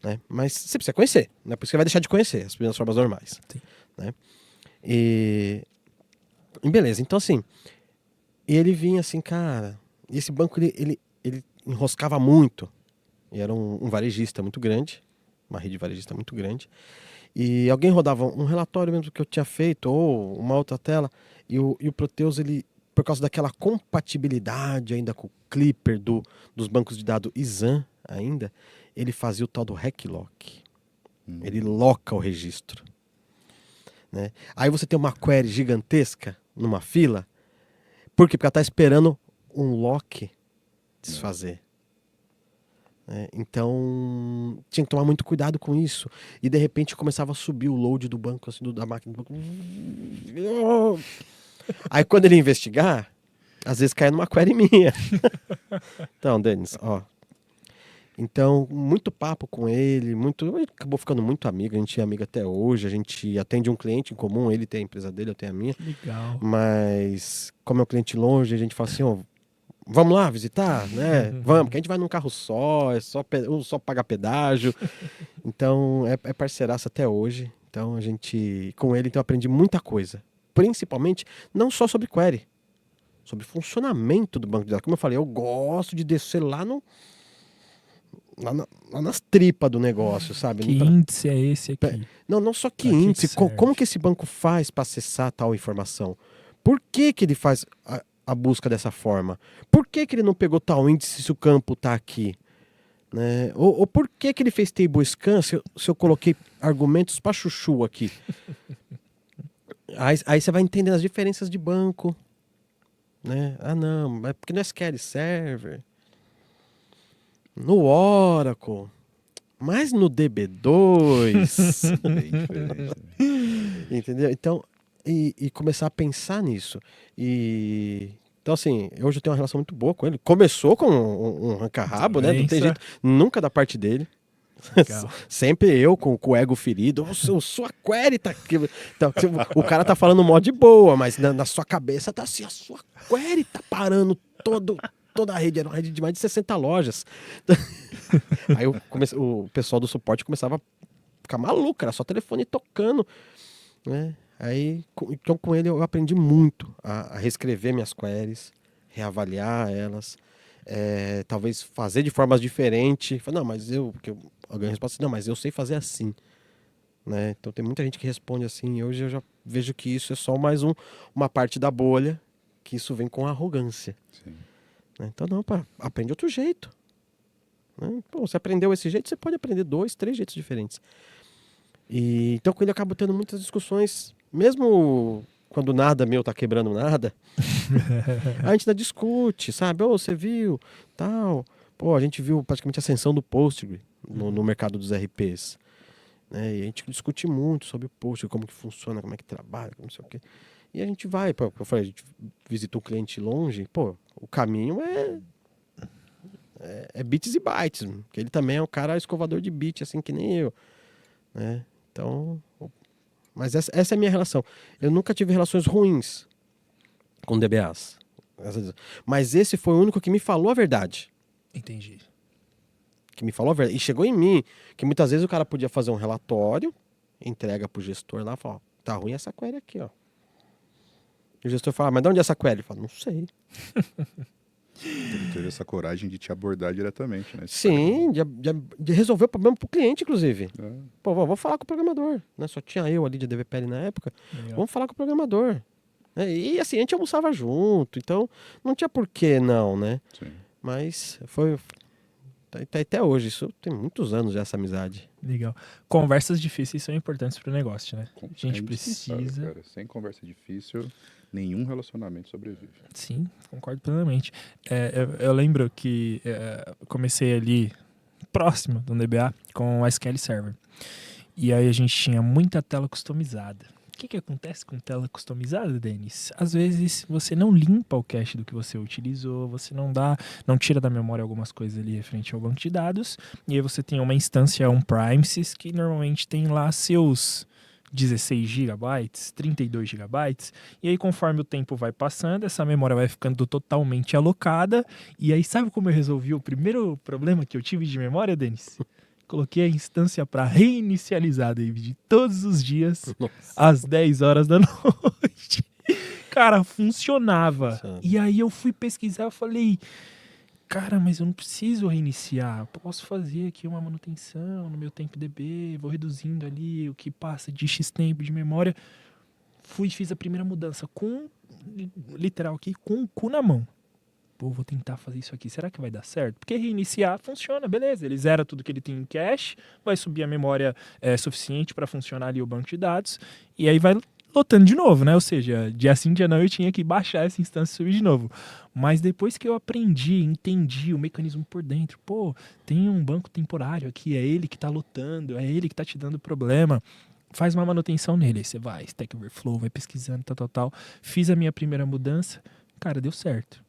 Né? Mas você precisa conhecer. Né? Por isso que você vai deixar de conhecer as primeiras formas normais. Né? E beleza, então assim, ele vinha assim, cara, e esse banco ele enroscava muito E era um varejista muito grande, uma rede varejista muito grande. E alguém rodava um relatório mesmo que eu tinha feito, ou uma outra tela, e o Proteus, ele, por causa daquela compatibilidade ainda com o Clipper dos bancos de dados ISAN ainda, ele fazia o tal do hack lock. Ele loca o registro. Né? Aí você tem uma query gigantesca numa fila. Por quê? Porque ela está esperando um lock desfazer. Então tinha que tomar muito cuidado com isso. E de repente começava a subir o load do banco, assim, da máquina do banco. Aí quando ele ia investigar, às vezes caía numa query minha. Então, Denis, ó. Então, muito papo com ele, acabou ficando muito amigo, a gente é amigo até hoje, a gente atende um cliente em comum, ele tem a empresa dele, eu tenho a minha. Legal. Mas, como é um cliente longe, a gente fala assim, ó, vamos lá visitar, né? Vamos, porque a gente vai num carro só, só paga pedágio. Então, é parceiraço até hoje. Então, com ele, então, eu aprendi muita coisa. Principalmente, não só sobre query, sobre funcionamento do banco de dados. Como eu falei, eu gosto de descer lá nas tripas do negócio, sabe? Que índice é esse aqui? Não só que Pra que índice, que serve? como que esse banco faz para acessar tal informação? Por que ele faz a busca dessa forma? Por que ele não pegou tal índice se o campo está aqui? Né? Ou por que ele fez table scan se eu coloquei argumentos para chuchu aqui? Aí você vai entendendo as diferenças de banco. Né? Ah, não, é porque no SQL Server, no Oracle, mas no DB2. Entendeu? Então, e começar a pensar nisso. Então, assim, hoje eu tenho uma relação muito boa com ele. Começou com um arranca-rabo, né? Não tem jeito, nunca da parte dele. Sempre eu com o ego ferido. Sua query tá aqui. Então, o cara tá falando mó de boa, mas na sua cabeça tá assim, a sua query tá parando toda a rede. Era uma rede de mais de 60 lojas. Aí o pessoal do suporte começava a ficar maluco, era só telefone tocando. Né? Aí, então com ele eu aprendi muito a reescrever minhas queries, reavaliar elas. Talvez fazer de formas diferentes. Não, mas alguém responde assim, não, mas eu sei fazer assim. Né? Então tem muita gente que responde assim, e hoje eu já vejo que isso é só mais uma parte da bolha, que isso vem com arrogância. Sim. Né? Então não, aprende outro jeito. Né? Pô, você aprendeu esse jeito, você pode aprender 2, 3 jeitos diferentes. Então com ele eu acabo tendo muitas discussões, mesmo quando nada meu tá quebrando nada, a gente ainda discute, sabe? Você viu, tal. Pô, a gente viu praticamente a ascensão do Postgre no mercado dos RPs. Né? E a gente discute muito sobre o Postgre, como que funciona, como é que trabalha, não sei o quê. E a gente vai, eu falei, a gente visitou o cliente longe, pô, o caminho é bits e bytes, porque ele também é um cara escovador de bit, assim que nem eu. Né? Então, mas essa é a minha relação. Eu nunca tive relações ruins com DBAs. Mas esse foi o único que me falou a verdade. Entendi. Que me falou a verdade. E chegou em mim, que muitas vezes o cara podia fazer um relatório, entrega pro gestor lá, fala, tá ruim essa query aqui, ó. E o gestor fala, mas de onde é essa query? Ele fala, não sei. Ele teve essa coragem de te abordar diretamente, né? Sim, de resolver o problema pro cliente, inclusive. Pô, vou falar com o programador. Né? Só tinha eu ali de DVPL na época. Legal. Vamos falar com o programador. E assim, a gente almoçava junto, então não tinha porquê não, né? Sim. Mas foi... Tá até hoje, isso tem muitos anos já, essa amizade. Legal. Conversas difíceis são importantes pro negócio, né? A gente indispensável, precisa... cara. Sem conversa difícil, nenhum relacionamento sobrevive. Sim, concordo plenamente. Eu lembro que comecei ali próximo do DBA com o SQL Server. E aí a gente tinha muita tela customizada. O que acontece com tela customizada, Denis? Às vezes você não limpa o cache do que você utilizou, você não tira da memória algumas coisas ali referente ao banco de dados, e aí você tem uma instância on-premises que normalmente tem lá seus 16 GB, 32 GB, e aí conforme o tempo vai passando, essa memória vai ficando totalmente alocada, e aí sabe como eu resolvi o primeiro problema que eu tive de memória, Denis? Coloquei a instância para reinicializar, David, todos os dias, às 10 horas da noite. Cara, funcionava. E aí eu fui pesquisar, eu falei, cara, mas eu não preciso reiniciar. Posso fazer aqui uma manutenção no meu tempo DB, vou reduzindo ali o que passa de X tempo de memória. Fiz a primeira mudança literal aqui, com o cu na mão. Pô, vou tentar fazer isso aqui. Será que vai dar certo? Porque reiniciar funciona, beleza. Ele zera tudo que ele tem em cache, vai subir a memória suficiente para funcionar ali o banco de dados, e aí vai lotando de novo, né? Ou seja, dia sim, dia não, eu tinha que baixar essa instância e subir de novo. Mas depois que eu entendi o mecanismo por dentro, pô, tem um banco temporário aqui, é ele que tá lotando, é ele que tá te dando problema. Faz uma manutenção nele, aí você vai, Stack Overflow, vai pesquisando, tal. Fiz a minha primeira mudança, cara, deu certo.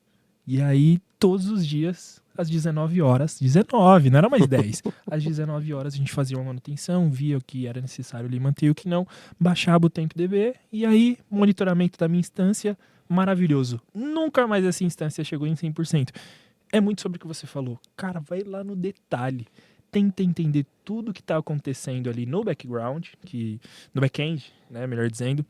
E aí, todos os dias, às 19 horas, 19, não era mais 10, às 19 horas a gente fazia uma manutenção, via o que era necessário ali manter e o que não, baixava o tempo DB, e aí, monitoramento da minha instância, maravilhoso. Nunca mais essa instância chegou em 100%. É muito sobre o que você falou. Cara, vai lá no detalhe. Tenta entender tudo que está acontecendo ali no background, no back-end, né, melhor dizendo,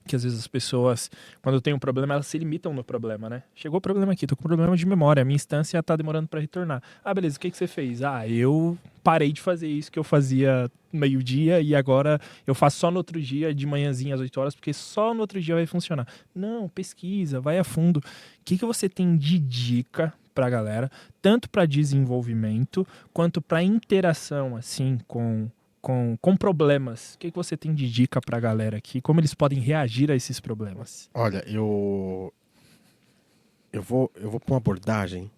que às vezes as pessoas, quando tem um problema, elas se limitam no problema, né? Chegou o problema aqui, tô com problema de memória, a minha instância tá demorando para retornar. Ah, beleza, o que você fez? Ah, eu parei de fazer isso que eu fazia meio-dia e agora eu faço só no outro dia, de manhãzinha às 8 horas, porque só no outro dia vai funcionar. Não, pesquisa, vai a fundo. O que você tem de dica pra galera, tanto para desenvolvimento, quanto para interação, assim, com problemas? O que você tem de dica pra galera aqui? Como eles podem reagir a esses problemas? Olha, eu vou para uma abordagem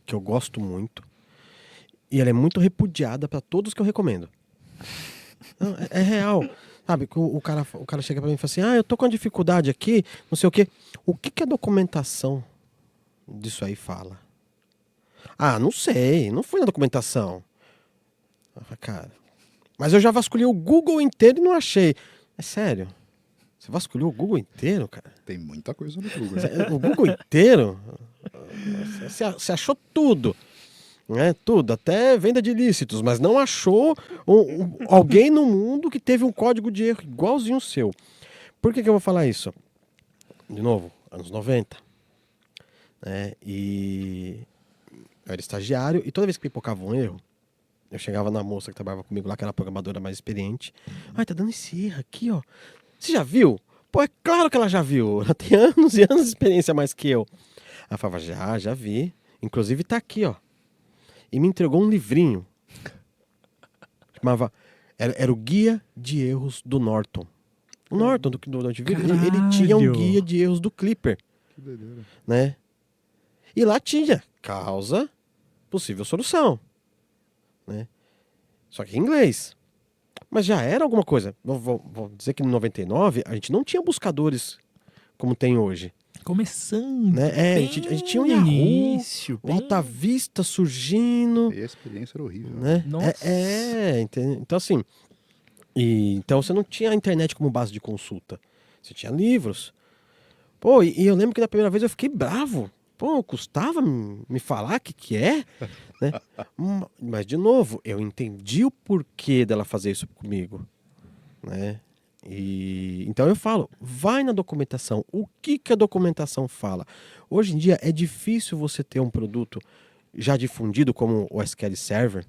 que eu gosto muito e ela é muito repudiada para todos que eu recomendo. Não, é real. Sabe, o cara chega para mim e fala assim, eu tô com uma dificuldade aqui, não sei o quê. O que a documentação disso aí fala? Não sei, não foi na documentação. Cara, mas eu já vasculhei o Google inteiro e não achei. É sério? Você vasculhou o Google inteiro, cara? Tem muita coisa no Google. O Google inteiro? Você achou tudo. Né? Tudo, até venda de ilícitos, mas não achou alguém no mundo que teve um código de erro igualzinho o seu. Por que eu vou falar isso? De novo, anos 90. Né? E eu era estagiário e toda vez que pipocava um erro, eu chegava na moça que trabalhava comigo lá, que era a programadora mais experiente. Tá dando esse erro aqui, ó. Você já viu? Pô, é claro que ela já viu. Ela tem anos e anos de experiência a mais que eu. Ela falava, já vi. Inclusive tá aqui, ó. E me entregou um livrinho. Chamava... Era o Guia de Erros do Norton. O Norton, do antivírus, ele tinha um guia de erros do Clipper. Que doideira. Né? E lá tinha causa, possível solução. Né? Só que em inglês. Mas já era alguma coisa. Vou dizer que em 99 a gente não tinha buscadores como tem hoje. Começando. Né? A gente tinha um Yahoo, o Alta Vista surgindo. E a experiência era horrível. Né? Nossa. Então assim. Então você não tinha a internet como base de consulta. Você tinha livros. Pô, e eu lembro que na primeira vez eu fiquei bravo. Pô, custava me falar o que é? Né? Mas, de novo, eu entendi o porquê dela fazer isso comigo. Né? Então eu falo, vai na documentação. O que a documentação fala? Hoje em dia é difícil você ter um produto já difundido como o SQL Server,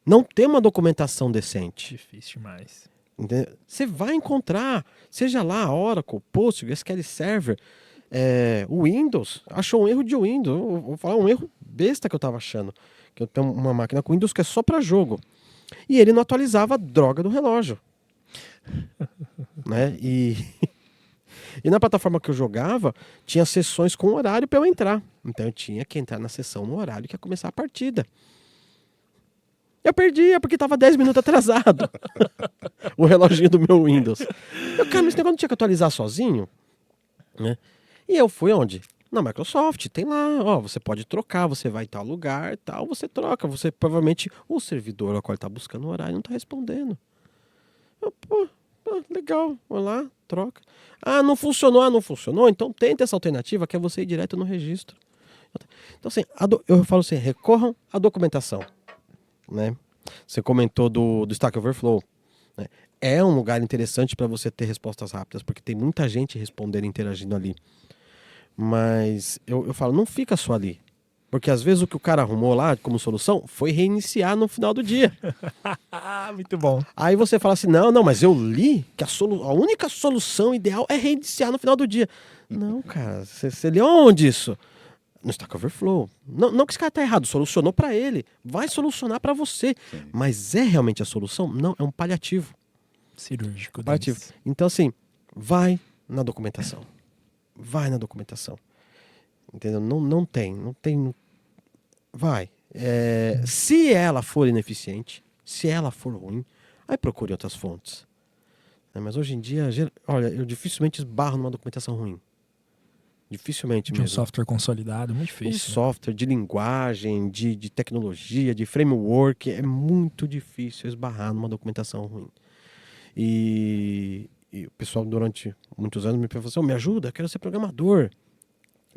não ter uma documentação decente. Difícil demais. Entendeu? Você vai encontrar, seja lá Oracle, Postgres, SQL Server, o Windows, achou um erro de Windows. Eu vou falar um erro besta que eu tava achando. Que eu tenho uma máquina com Windows que é só para jogo. E ele não atualizava a droga do relógio. Né? E na plataforma que eu jogava, tinha sessões com horário para eu entrar. Então eu tinha que entrar na sessão no horário que ia começar a partida. Eu perdia porque estava 10 minutos atrasado. O reloginho do meu Windows. Cara, esse negócio não tinha que atualizar sozinho? Né? E eu fui onde? Na Microsoft. Tem lá, você pode trocar, você vai em tal lugar, tal, você troca. Você provavelmente, o servidor ao qual está buscando o horário não está respondendo. Legal, vai lá, troca. Não funcionou, então tenta essa alternativa que é você ir direto no registro. Então assim, eu falo assim, recorram à documentação. Né? Você comentou do Stack Overflow. Né? É um lugar interessante para você ter respostas rápidas, porque tem muita gente respondendo e interagindo ali. Mas eu falo, não fica só ali. Porque às vezes o que o cara arrumou lá como solução foi reiniciar no final do dia. Muito bom. Aí você fala assim, não, mas eu li que a única solução ideal é reiniciar no final do dia. Não, cara, você leu onde isso? No Stack Overflow. Não que esse cara tá errado, solucionou para ele. Vai solucionar para você. Sim. Mas é realmente a solução? Não, é um paliativo. Cirúrgico. Paliativo. Então, assim, vai na documentação. Vai na documentação. Entendeu? Não tem. Vai. Se ela for ineficiente, se ela for ruim, aí procure outras fontes. Mas hoje em dia, olha, eu dificilmente esbarro numa documentação ruim. Dificilmente De um mesmo. software consolidado, muito De difícil. software, de linguagem, de tecnologia, de framework, é muito difícil esbarrar numa documentação ruim. E o pessoal durante muitos anos me falou assim, me ajuda, eu quero ser programador.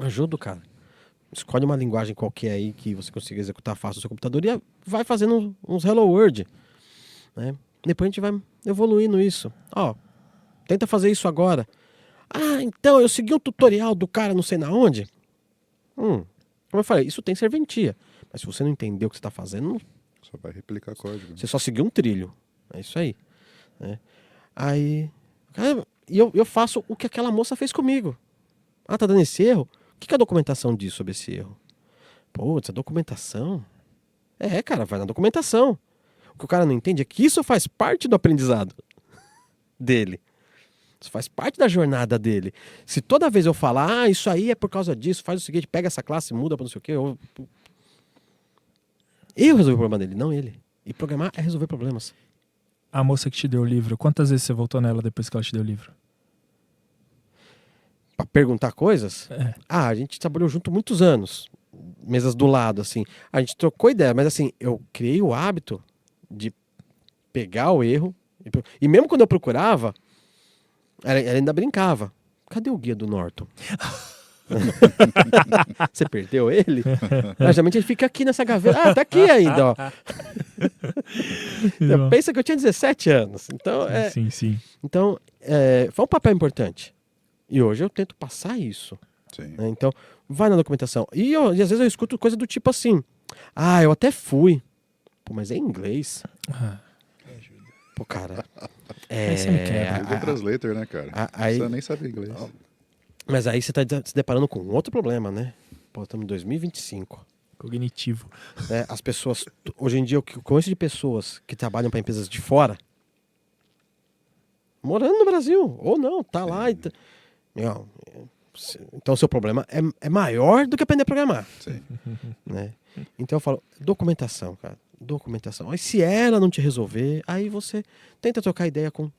Ajudo, cara. Escolhe uma linguagem qualquer aí que você consiga executar fácil no seu computador e vai fazendo uns Hello World. Né? Depois a gente vai evoluindo isso. Ó, tenta fazer isso agora. Ah, então eu segui um tutorial do cara não sei na onde. Como eu falei, isso tem serventia. Mas se você não entendeu o que você está fazendo, Só vai replicar código. você só seguiu um trilho. É isso aí. Né? Aí, cara, eu faço o que aquela moça fez comigo. Ah, tá dando esse erro? O que a documentação diz sobre esse erro? Putz, a documentação? Cara, vai na documentação. O que o cara não entende é que isso faz parte do aprendizado dele. Isso faz parte da jornada dele. Se toda vez eu falar, isso aí é por causa disso, faz o seguinte, pega essa classe, muda para não sei o quê. Eu resolvi o problema dele, não ele. E programar é resolver problemas. A moça que te deu o livro, quantas vezes você voltou nela depois que ela te deu o livro? Pra perguntar coisas? É. A gente trabalhou junto muitos anos. Mesas do lado, assim. A gente trocou ideia, mas assim, eu criei o hábito de pegar o erro. E mesmo quando eu procurava, ela ainda brincava. Cadê o guia do Norton? Você perdeu ele? Geralmente ele fica aqui nessa gaveta. Ah, tá aqui ainda, ó. Então, pensa que eu tinha 17 anos. Então, Sim. Então, foi um papel importante. E hoje eu tento passar isso. Sim. Né? Então, vai na documentação. E às vezes eu escuto coisa do tipo assim: ah, eu até fui. Pô, mas é em inglês. Pô, cara. Aí você me quebra. Google Translator, né, cara? Você nem sabe inglês. Mas aí você tá se deparando com outro problema, né? Pô, estamos em 2025. Cognitivo. As pessoas, hoje em dia, eu conheço de pessoas que trabalham para empresas de fora, morando no Brasil, ou não, tá lá. Então o seu problema é maior do que aprender a programar. Sim. Né? Então eu falo, documentação, cara. Documentação. Aí se ela não te resolver, aí você tenta trocar ideia com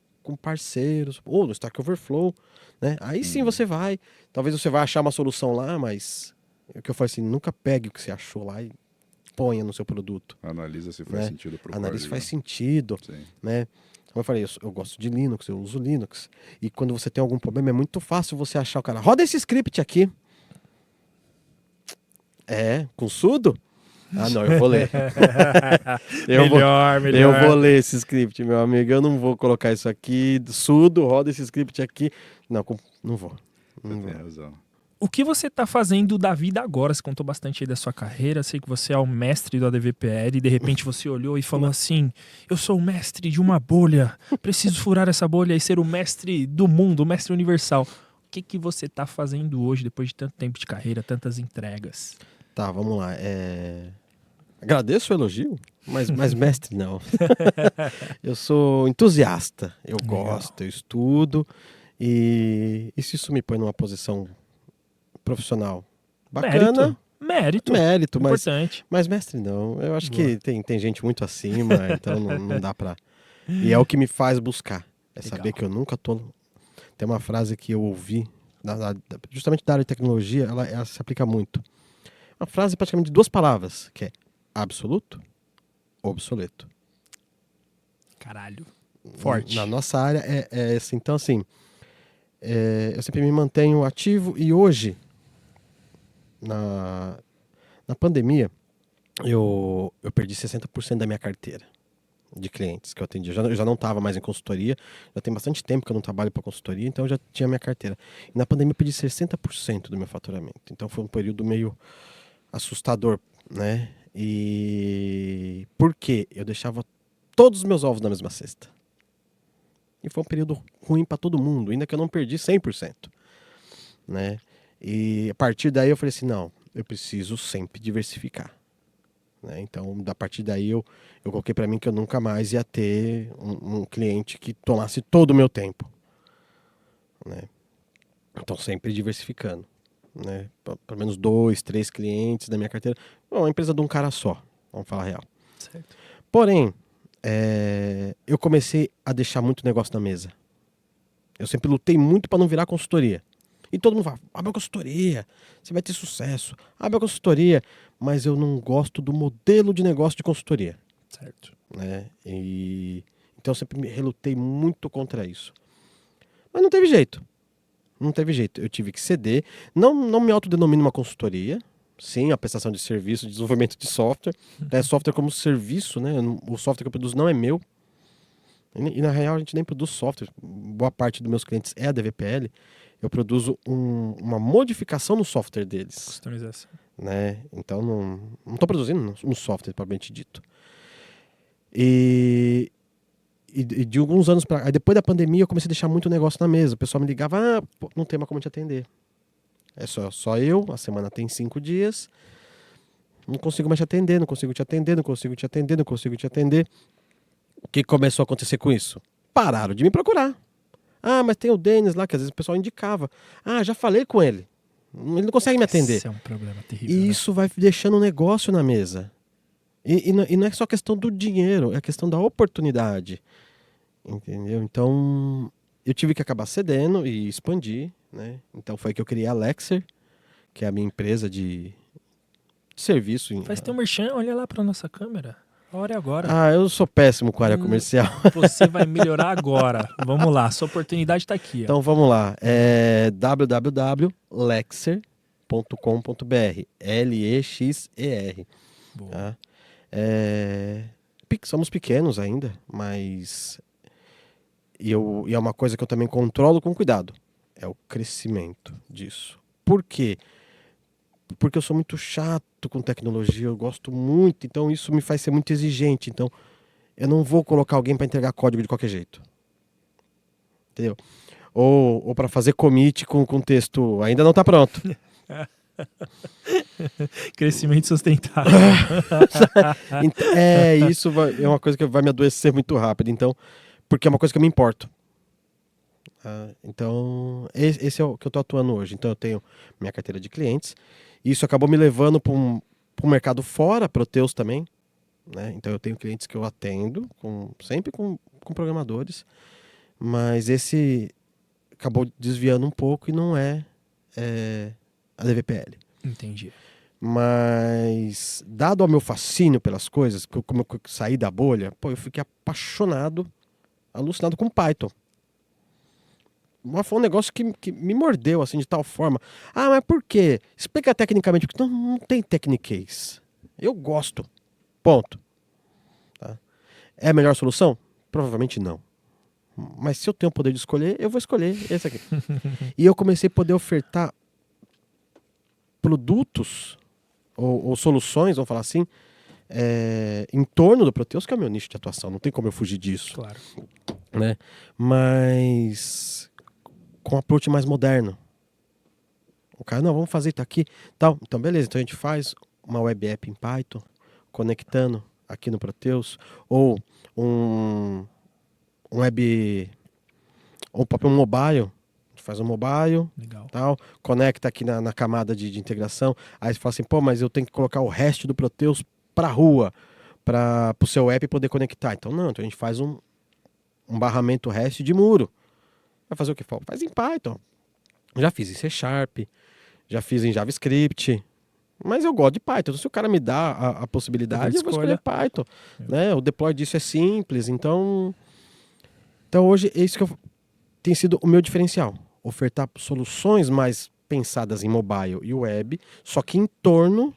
parceiros, ou no Stack Overflow, né? Aí sim você vai. Talvez você vai achar uma solução lá, mas o que eu falo assim, nunca pegue o que você achou lá e ponha no seu produto. Analisa se faz sentido pro Analisa se código. faz sentido. Sim. Né? Como eu falei, eu gosto de Linux, eu uso Linux. E quando você tem algum problema, é muito fácil você achar o cara. Roda esse script aqui. Com sudo? Ah, não, eu vou ler. Melhor. Eu vou ler esse script, meu amigo. Eu não vou colocar isso aqui. Sudo, roda esse script aqui. Não vou. Você tem razão. O que você está fazendo da vida agora? Você contou bastante aí da sua carreira. Sei que você é o mestre do ADVPL e de repente você olhou e falou assim: eu sou o mestre de uma bolha. Preciso furar essa bolha e ser o mestre do mundo, o mestre universal. O que você está fazendo hoje, depois de tanto tempo de carreira, tantas entregas? Tá, vamos lá. Agradeço o elogio, mas mestre não. Eu sou entusiasta. Eu gosto, eu estudo. E se isso me põe numa posição profissional bacana... Mérito. Importante. Mas mestre não. Eu acho que tem gente muito acima, então não dá pra... E é o que me faz buscar. É Legal. saber que eu nunca tô... Tem uma frase que eu ouvi, justamente da área de tecnologia, ela se aplica muito. Uma frase praticamente de 2 palavras, que é absoluto, obsoleto. Caralho. Forte. Na nossa área é assim. Então, assim, eu sempre me mantenho ativo e hoje, na pandemia, eu perdi 60% da minha carteira de clientes que eu atendia. Eu já não estava mais em consultoria, já tem bastante tempo que eu não trabalho para consultoria, então eu já tinha minha carteira. E na pandemia eu perdi 60% do meu faturamento. Então foi um período meio assustador, né? E por quê? Eu deixava todos os meus ovos na mesma cesta. E foi um período ruim para todo mundo, ainda que eu não perdi 100%, né? E a partir daí eu falei assim, não, eu preciso sempre diversificar, né? Então, a partir daí eu coloquei para mim que eu nunca mais ia ter um cliente que tomasse todo o meu tempo, né? Então, sempre diversificando, né? Pelo menos 2, 3 clientes da minha carteira. Bom, uma empresa de um cara só, vamos falar a real. Certo. Porém, eu comecei a deixar muito negócio na mesa. Eu sempre lutei muito para não virar consultoria. E todo mundo fala, abre a consultoria, você vai ter sucesso. Abre a consultoria. Mas eu não gosto do modelo de negócio de consultoria. Certo. Né? Então eu sempre me relutei muito contra isso. Mas não teve jeito. Não teve jeito. Eu tive que ceder. Não me autodenomino uma consultoria. Sim, a prestação de serviço, de desenvolvimento de software. É software como serviço, né? O software que eu produzo não é meu. E na real a gente nem produz software. Boa parte dos meus clientes é a DVPL. Eu produzo uma modificação no software deles. Customização. Né? Então não estou produzindo um software, propriamente dito. E de alguns anos para depois da pandemia eu comecei a deixar muito negócio na mesa. O pessoal me ligava, pô, não tem mais como te atender. É só eu, a semana tem 5 dias. Não consigo mais te atender, não consigo te atender, não consigo te atender, não consigo te atender. O que começou a acontecer com isso? Pararam de me procurar. Ah, mas tem o Denis lá, que às vezes o pessoal indicava. Ah, já falei com ele. Ele não consegue me atender. Esse é um problema terrível. E né? isso vai deixando um negócio na mesa. E não é só questão do dinheiro, é questão da oportunidade. Entendeu? Então, eu tive que acabar cedendo e expandir, né? Então foi que eu criei a Lexer, que é a minha empresa de serviço. Faz teu merchan, olha lá pra nossa câmera. A hora é agora. Ah, eu sou péssimo com a área comercial. Você vai melhorar agora. Vamos lá, sua oportunidade tá aqui. Ó. Então vamos lá. É www.lexer.com.br. Lexer. Boa. Tá? Somos pequenos ainda, mas e é uma coisa que eu também controlo com cuidado. É o crescimento disso. Por quê? Porque eu sou muito chato com tecnologia, eu gosto muito, então isso me faz ser muito exigente. Então, eu não vou colocar alguém para entregar código de qualquer jeito. Entendeu? Ou para fazer commit com texto ainda não está pronto. Crescimento sustentável. Isso é uma coisa que vai me adoecer muito rápido. Então, porque é uma coisa que eu me importo. Então, esse é o que eu estou atuando hoje. Então, eu tenho minha carteira de clientes. Isso acabou me levando para um mercado fora, Proteus também. Né? Então, eu tenho clientes que eu atendo, sempre com programadores. Mas esse acabou desviando um pouco e não é a DVPL. Entendi. Mas, dado ao meu fascínio pelas coisas, como eu saí da bolha, eu fiquei apaixonado, alucinado com Python. Foi um negócio que me mordeu, assim, de tal forma. Ah, mas por quê? Explica tecnicamente. Porque não tem techniquez. Eu gosto. Ponto. Tá? É a melhor solução? Provavelmente não. Mas se eu tenho o poder de escolher, eu vou escolher esse aqui. E eu comecei a poder ofertar produtos ou soluções, vamos falar assim, em torno do Proteus, que é o meu nicho de atuação. Não tem como eu fugir disso. Claro. Né? Mas com um approach mais moderno. O cara, não, vamos fazer isso aqui. Tal. Então, beleza. Então a gente faz uma web app em Python, conectando aqui no Proteus, ou um web, ou próprio mobile. A gente faz um mobile, Legal. tal, conecta aqui na camada de integração. Aí você fala assim, pô, mas eu tenho que colocar o REST do Proteus pra rua, para o seu app poder conectar. Então não, então a gente faz um barramento REST de muro. Vai fazer o que? Faz em Python. Já fiz em C#, já fiz em JavaScript, mas eu gosto de Python. Então, se o cara me dá a possibilidade, eu vou escolher Python. Né? O deploy disso é simples. Então hoje é isso que tem sido o meu diferencial. Ofertar soluções mais pensadas em mobile e web, só que em torno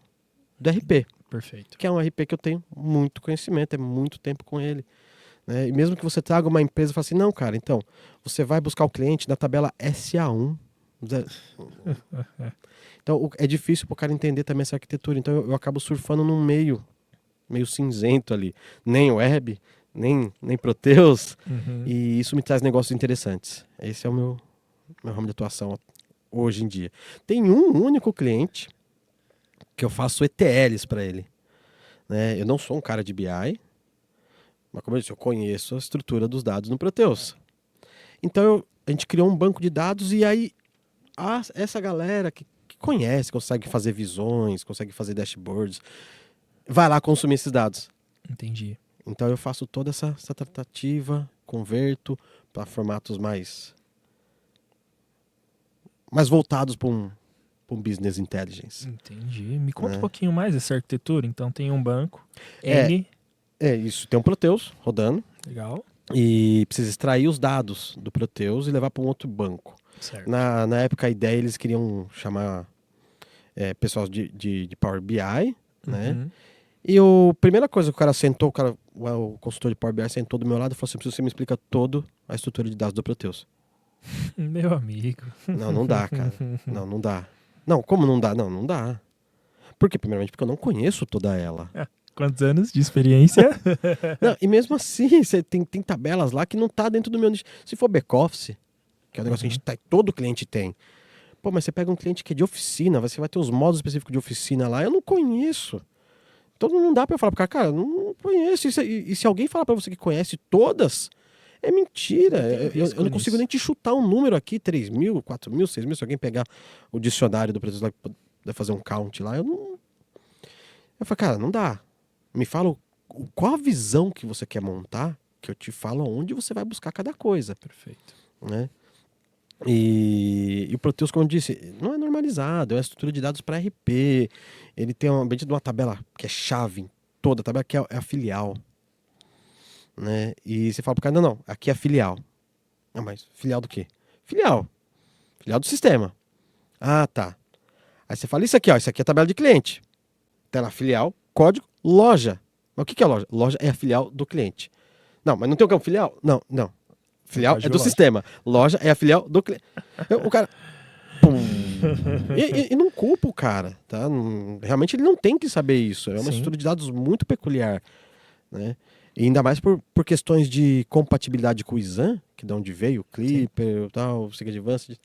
do RP. Perfeito. Que é um RP que eu tenho muito conhecimento, é muito tempo com ele. Né? E mesmo que você traga uma empresa e fale assim, não, cara, então, você vai buscar o cliente na tabela SA1. Então é difícil pro cara entender também essa arquitetura. Então eu acabo surfando num meio cinzento ali. Nem web, nem Proteus. Uhum. E isso me traz negócios interessantes. Esse é o meu ramo de atuação hoje em dia. Tem um único cliente que eu faço ETLs para ele. Né? Eu não sou um cara de BI, mas como eu disse, eu conheço a estrutura dos dados no Proteus. Então a gente criou um banco de dados e aí essa galera que conhece, consegue fazer visões, consegue fazer dashboards, vai lá consumir esses dados. Entendi. Então eu faço toda essa tratativa, converto para formatos mais voltados para um business intelligence. Entendi. Me conta um pouquinho mais dessa arquitetura. Então tem um banco, Isso. Tem um Proteus rodando legal, e precisa extrair os dados do Proteus e levar para um outro banco. certo. Na época a ideia eles queriam chamar pessoal de Power BI, né? Uhum. E a primeira coisa que o cara sentou, o consultor de Power BI sentou do meu lado e falou assim: preciso que você me explica toda a estrutura de dados do Proteus. Meu amigo. Não dá, cara. Não dá. Não, como não dá? Não dá. Por quê? Primeiramente porque eu não conheço toda ela. Quantos anos de experiência? Não, e mesmo assim, você tem tabelas lá que não tá dentro do meu nicho. Se for back-office, que é um negócio que todo cliente tem. Pô, mas você pega um cliente que é de oficina, você vai ter os modos específicos de oficina lá, eu não conheço. Então não dá pra eu falar pro cara, não conheço. E se alguém falar pra você que conhece todas, é mentira. Eu não consigo nem te chutar um número aqui, 3 mil, 4 mil, 6 mil. Se alguém pegar o dicionário do Proteus lá e puder fazer um count lá, eu não... Eu falo, cara, não dá. Me fala qual a visão que você quer montar, que eu te falo onde você vai buscar cada coisa. Perfeito. Né? E o Proteus, como eu disse, não é normalizado, é uma estrutura de dados para RP. Ele tem uma tabela que é chave em toda a tabela, que é a filial. Né? E você fala pro cara, não, aqui é a filial. Não, mas filial do quê? Filial do sistema. Ah, tá. Aí você fala isso aqui, ó, isso aqui é a tabela de cliente. Tem lá filial, código, loja. Mas o que é a loja? Loja é a filial do cliente. Não, mas não tem o campo filial? Não. Filial é do sistema. Loja é a filial do cliente. O cara... Pum. E não culpa o cara, tá? Realmente ele não tem que saber isso. É uma estrutura de dados muito peculiar, né? E ainda mais por questões de compatibilidade com o ISAM, que de onde veio, o Clipper, tal, o Seagate Advanced.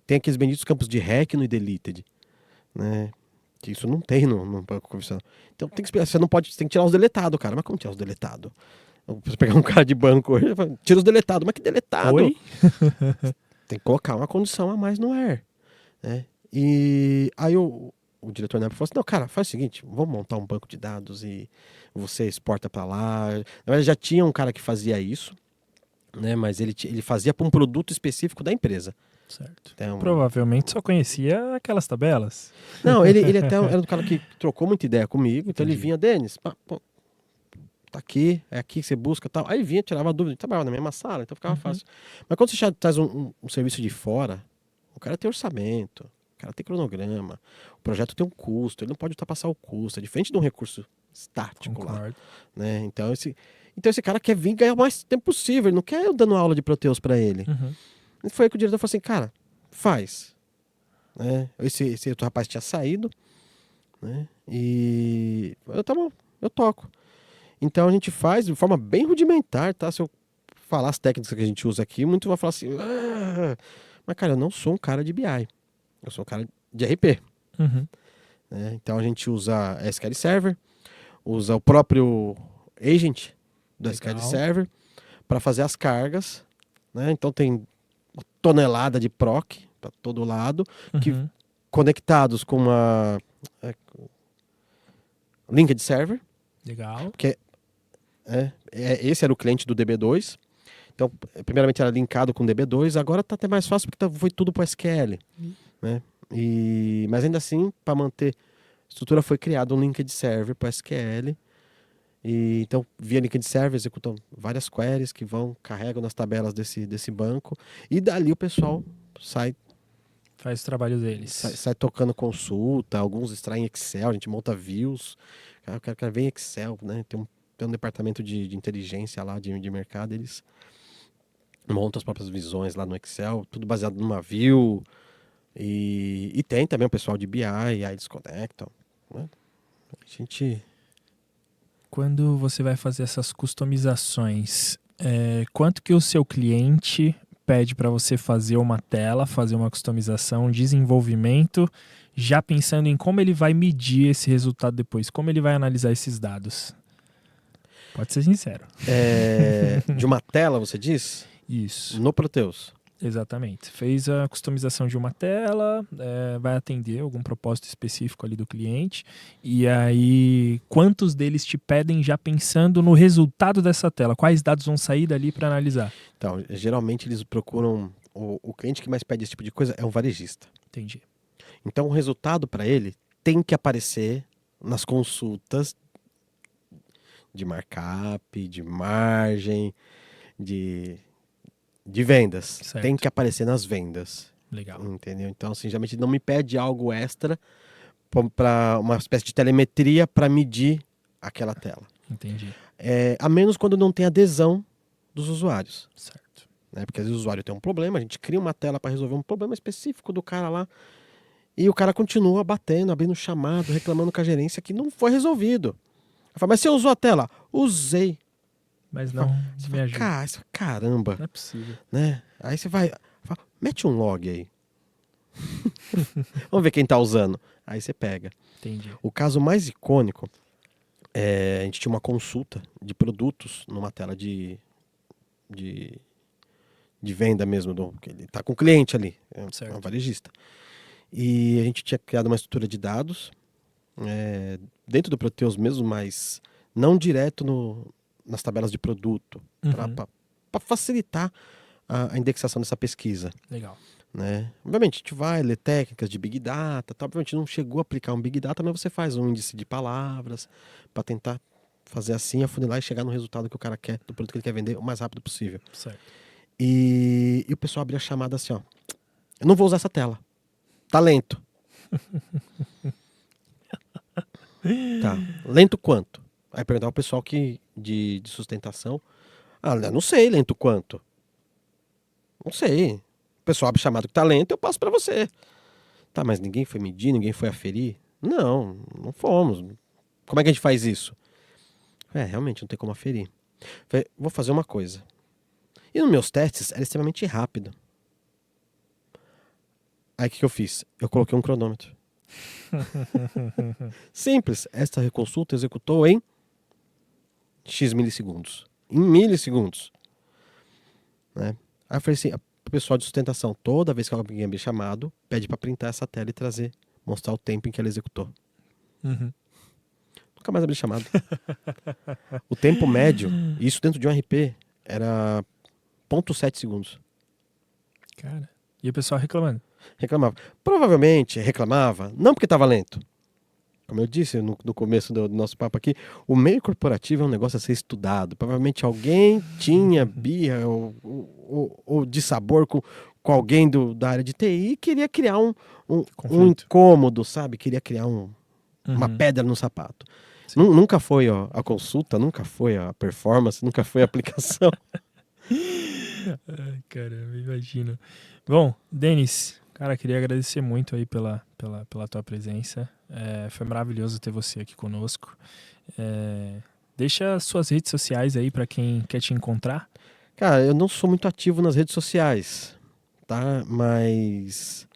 Tem aqueles benditos campos de Hackno e Deleted, né? Que isso não tem no banco convencional. Então você não pode, você tem que tirar os deletados, cara. Mas como tirar os deletados? Você pegar um cara de banco hoje, tira os deletados. Mas que deletado? Oi? Tem que colocar uma condição a mais no AIR. Né? E aí o diretor na época falou assim: não, cara, faz o seguinte, vamos montar um banco de dados e você exporta para lá. Na verdade, já tinha um cara que fazia isso, né? Mas ele fazia para um produto específico da empresa. Certo. Então, Provavelmente só conhecia aquelas tabelas. não, ele até era um cara que trocou muita ideia comigo, então Entendi. ele vinha, Denis, pô, tá aqui, é aqui que você busca e tal. Aí vinha, tirava dúvida, trabalhava na mesma sala, então ficava fácil. Mas quando você já traz um serviço de fora, o cara tem orçamento, o cara tem cronograma, o projeto tem um custo, ele não pode ultrapassar o custo, é diferente de um recurso estático lá. Concordo. Né? Então esse cara quer vir ganhar o mais tempo possível, ele não quer eu dando aula de Proteus para ele. E foi aí que o diretor falou assim, cara, faz. Né? Esse outro rapaz tinha saído, né? E eu toco. Então a gente faz de forma bem rudimentar, tá? Se eu falar as técnicas que a gente usa aqui, muito vai falar assim, mas cara, eu não sou um cara de BI, eu sou um cara de RP. Né? Então a gente usa SQL Server, usa o próprio agent do SQL Server para fazer as cargas, né? Então tem uma tonelada de proc para todo lado, que conectados com uma linked server. Legal. Que esse era o cliente do DB2. Então, primeiramente era linkado com o DB2, agora está até mais fácil porque foi tudo para SQL. Né? Mas ainda assim, para manter a estrutura, foi criado um linked server para SQL. Então, via linked server, executam várias queries que carregam nas tabelas desse banco. E dali o pessoal faz o trabalho deles. Sai tocando consulta, alguns extraem Excel, a gente monta views. O cara vem em Excel, né? Tem um departamento de inteligência lá, de mercado, eles montam as próprias visões lá no Excel, tudo baseado numa view. E tem também o pessoal de BI, aí eles conectam. Né? A gente... Quando você vai fazer essas customizações, quanto que o seu cliente pede para você fazer uma tela, fazer uma customização, um desenvolvimento, já pensando em como ele vai medir esse resultado depois, como ele vai analisar esses dados? Pode ser sincero. De uma tela, você diz? Isso. No Proteus. Exatamente. Fez a customização de uma tela, vai atender algum propósito específico ali do cliente, e aí quantos deles te pedem já pensando no resultado dessa tela? Quais dados vão sair dali para analisar? Então, geralmente eles procuram... O cliente que mais pede esse tipo de coisa é um varejista. Entendi. Então o resultado para ele tem que aparecer nas consultas de markup, de margem, de vendas. Certo. Tem que aparecer nas vendas. Legal. Entendeu? Então, assim, geralmente não me pede algo extra para uma espécie de telemetria para medir aquela tela. Entendi. A menos quando não tem adesão dos usuários. Certo. Né? Porque às vezes o usuário tem um problema, a gente cria uma tela para resolver um problema específico do cara lá, e o cara continua batendo, abrindo chamado, reclamando com a gerência que não foi resolvido. Eu falo, mas você usou a tela? Usei. Mas não me ajuda. Caramba. Não é possível. Né? Aí você vai, fala, mete um log aí. Vamos ver quem tá usando. Aí você pega. Entendi. O caso mais icônico a gente tinha uma consulta de produtos numa tela de venda mesmo, que ele tá com o cliente ali, Certo. um varejista. E a gente tinha criado uma estrutura de dados dentro do Proteus mesmo, mas não direto nas tabelas de produto, para facilitar a indexação dessa pesquisa. Legal. Né? Obviamente, a gente vai ler técnicas de Big Data, obviamente não chegou a aplicar um Big Data, mas você faz um índice de palavras para tentar fazer assim, afunilar e chegar no resultado que o cara quer, do produto que ele quer vender, o mais rápido possível. Certo. E o pessoal abria a chamada assim, ó, eu não vou usar essa tela, tá lento. Tá, lento quanto? Aí perguntar ao pessoal de sustentação, eu não sei lento quanto. Não sei. O pessoal abre chamado que tá lento, eu passo para você. Tá, mas ninguém foi medir, ninguém foi aferir? Não fomos. Como é que a gente faz isso? Realmente não tem como aferir. Falei, vou fazer uma coisa. E nos meus testes era extremamente rápido. Aí o que eu fiz? Eu coloquei um cronômetro. Simples. Esta consulta executou em X milissegundos. Em milissegundos. Né? Aí eu falei assim, o pessoal de sustentação, toda vez que alguém abrir chamado, pede para printar essa tela e trazer, mostrar o tempo em que ela executou. Nunca mais abri chamado. O tempo médio, isso dentro de um RP, era 0,7 segundos. Cara, e o pessoal reclamando? Reclamava. Provavelmente reclamava, não porque estava lento. Como eu disse no começo do nosso papo aqui, o meio corporativo é um negócio a ser estudado. Provavelmente alguém tinha birra ou dissabor com alguém da área de TI e queria criar um incômodo, sabe? Queria criar uma pedra no sapato. Nunca foi a consulta, nunca foi a performance, nunca foi a aplicação. Ai, caramba, imagino. Bom, Denis, cara, queria agradecer muito aí pela tua presença. Foi maravilhoso ter você aqui conosco. Deixa suas redes sociais aí para quem quer te encontrar. Cara, eu não sou muito ativo nas redes sociais, tá? Mas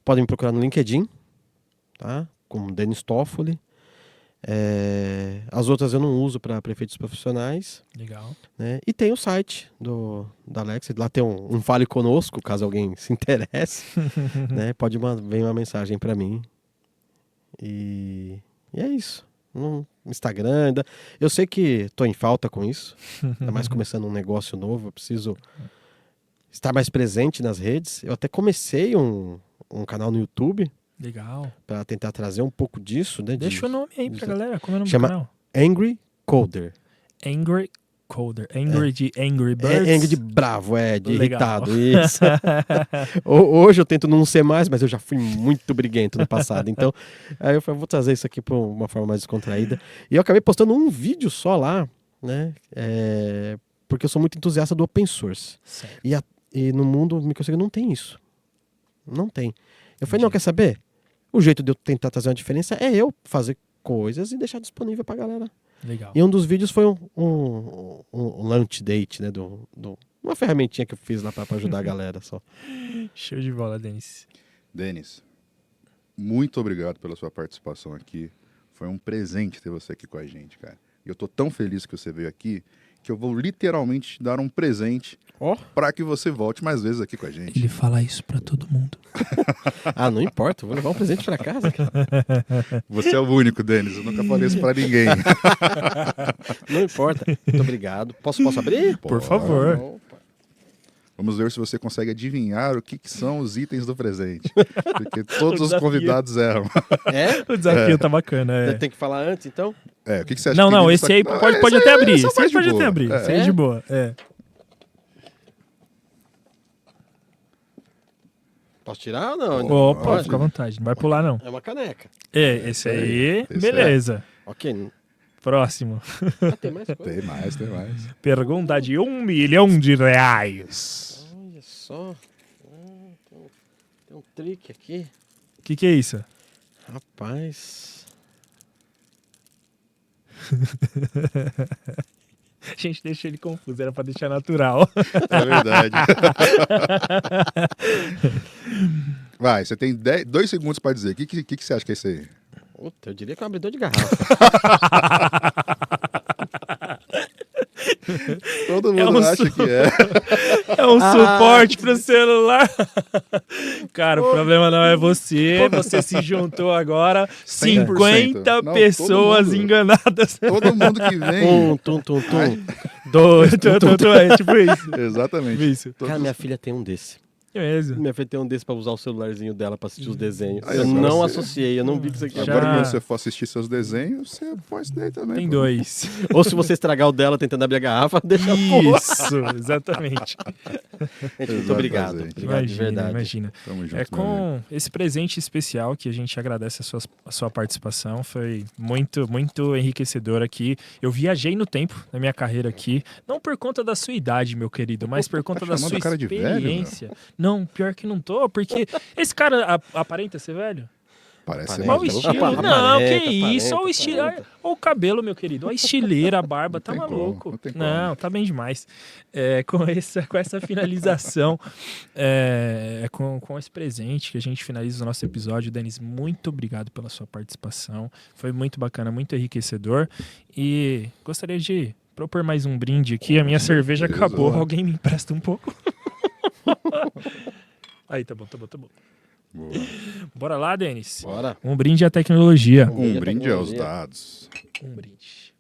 podem me procurar no LinkedIn, tá? Como Denis Toffoli. As outras eu não uso para efeitos profissionais. Legal. Né? E tem o site da Alex, lá tem um Fale Conosco, caso alguém se interesse. Né? Pode vir uma mensagem para mim. E é isso. No Instagram ainda. Eu sei que estou em falta com isso. Ainda mais começando um negócio novo, eu preciso estar mais presente nas redes. Eu até comecei um canal no YouTube. Legal. Para tentar trazer um pouco disso, né? Deixa o nome aí pra galera. Como é o nome Chama do canal? Angry Coder. Angry Coder. Angry de Angry Birds? Angry de bravo, de Legal. irritado. Isso. Hoje eu tento não ser mais, mas eu já fui muito briguento no passado. Então, aí eu falei, vou trazer isso aqui para uma forma mais descontraída. E eu acabei postando um vídeo só lá, né? Porque eu sou muito entusiasta do open source. Certo. E no mundo microseguro não tem isso. Não tem. Eu falei, não, quer saber? O jeito de eu tentar trazer uma diferença é eu fazer coisas e deixar disponível pra galera. Legal. E um dos vídeos foi um lunch date, né? Uma ferramentinha que eu fiz lá pra ajudar a galera só. Show de bola, Denis. Denis, muito obrigado pela sua participação aqui. Foi um presente ter você aqui com a gente, cara. E eu tô tão feliz que você veio aqui que eu vou literalmente te dar um presente para que você volte mais vezes aqui com a gente. Ele fala isso pra todo mundo. Ah, não importa, vou levar um presente pra casa. Cara. Você é o único, Denis. Eu nunca falei isso pra ninguém. Não importa. Muito obrigado. Posso abrir? Por favor. Opa. Vamos ver se você consegue adivinhar o que são os itens do presente. Porque todos os desafio. convidados erram. É? O desafio tá bacana. Tem que falar antes, então? O que você acha? Não, que esse aí pode até abrir. Esse aí pode até abrir. Esse aí é de boa. Posso tirar ou não? Opa, Pode? fica à vontade. Não vai pular, não. É uma caneca. Esse aí, Esse beleza. Ok. Próximo. Ah, tem mais coisa? Tem mais. Pergunta de R$1 milhão. Olha só. Tem um trick aqui. O que é isso? Rapaz. A gente deixa ele confuso, era pra deixar natural. É verdade. Vai, você tem 2 segundos pra dizer. O que você acha que é isso aí? Puta, eu diria que é um abridor de garrafa. Todo mundo acha que é. É um suporte pro celular. Cara, o problema não é você. Você se juntou agora. 50 Não, pessoas todo mundo. enganadas. Todo mundo que vem. Tum. Dois. É tipo isso. Exatamente. Isso. Cara, minha filha tem um desse. É mesmo. Minha filha tem um desse pra usar o celularzinho dela pra assistir os desenhos. Aí Eu agora não você- associei, eu não vi que isso aqui. Já- Agora que você for assistir seus desenhos, você põe isso daí também. Tem pô. 2. Ou se você estragar o dela tentando abrir a garrafa, deixa fora. Isso, exatamente. Gente, muito obrigado. Exatamente. Obrigado de verdade. Imagina. Tamo junto, É meu amigo. com esse presente especial que a gente agradece a sua participação. Foi muito, muito enriquecedor aqui. Eu viajei no tempo na minha carreira aqui. Não por conta da sua idade, meu querido, mas por conta da chamando sua o cara de velho, meu? experiência. Não, pior que não tô, porque esse cara aparenta ser velho? Parece ser Olha o mais estilo. novo. Não, que Aparenta, isso. Olha o estilo. aparenta. Olha o cabelo, meu querido. Olha a estileira, a barba. Tá tem como, maluco. não tem como. Não, tá bem demais. Com essa finalização, com esse presente que a gente finaliza o nosso episódio. Denis, muito obrigado pela sua participação. Foi muito bacana, muito enriquecedor. E gostaria de propor mais um brinde aqui. A minha cerveja certeza. acabou. Alguém me empresta um pouco? Aí, tá bom. Boa. Bora lá, Denis. Bora. Um brinde à tecnologia. Um brinde aos tecnologia. dados. Um brinde.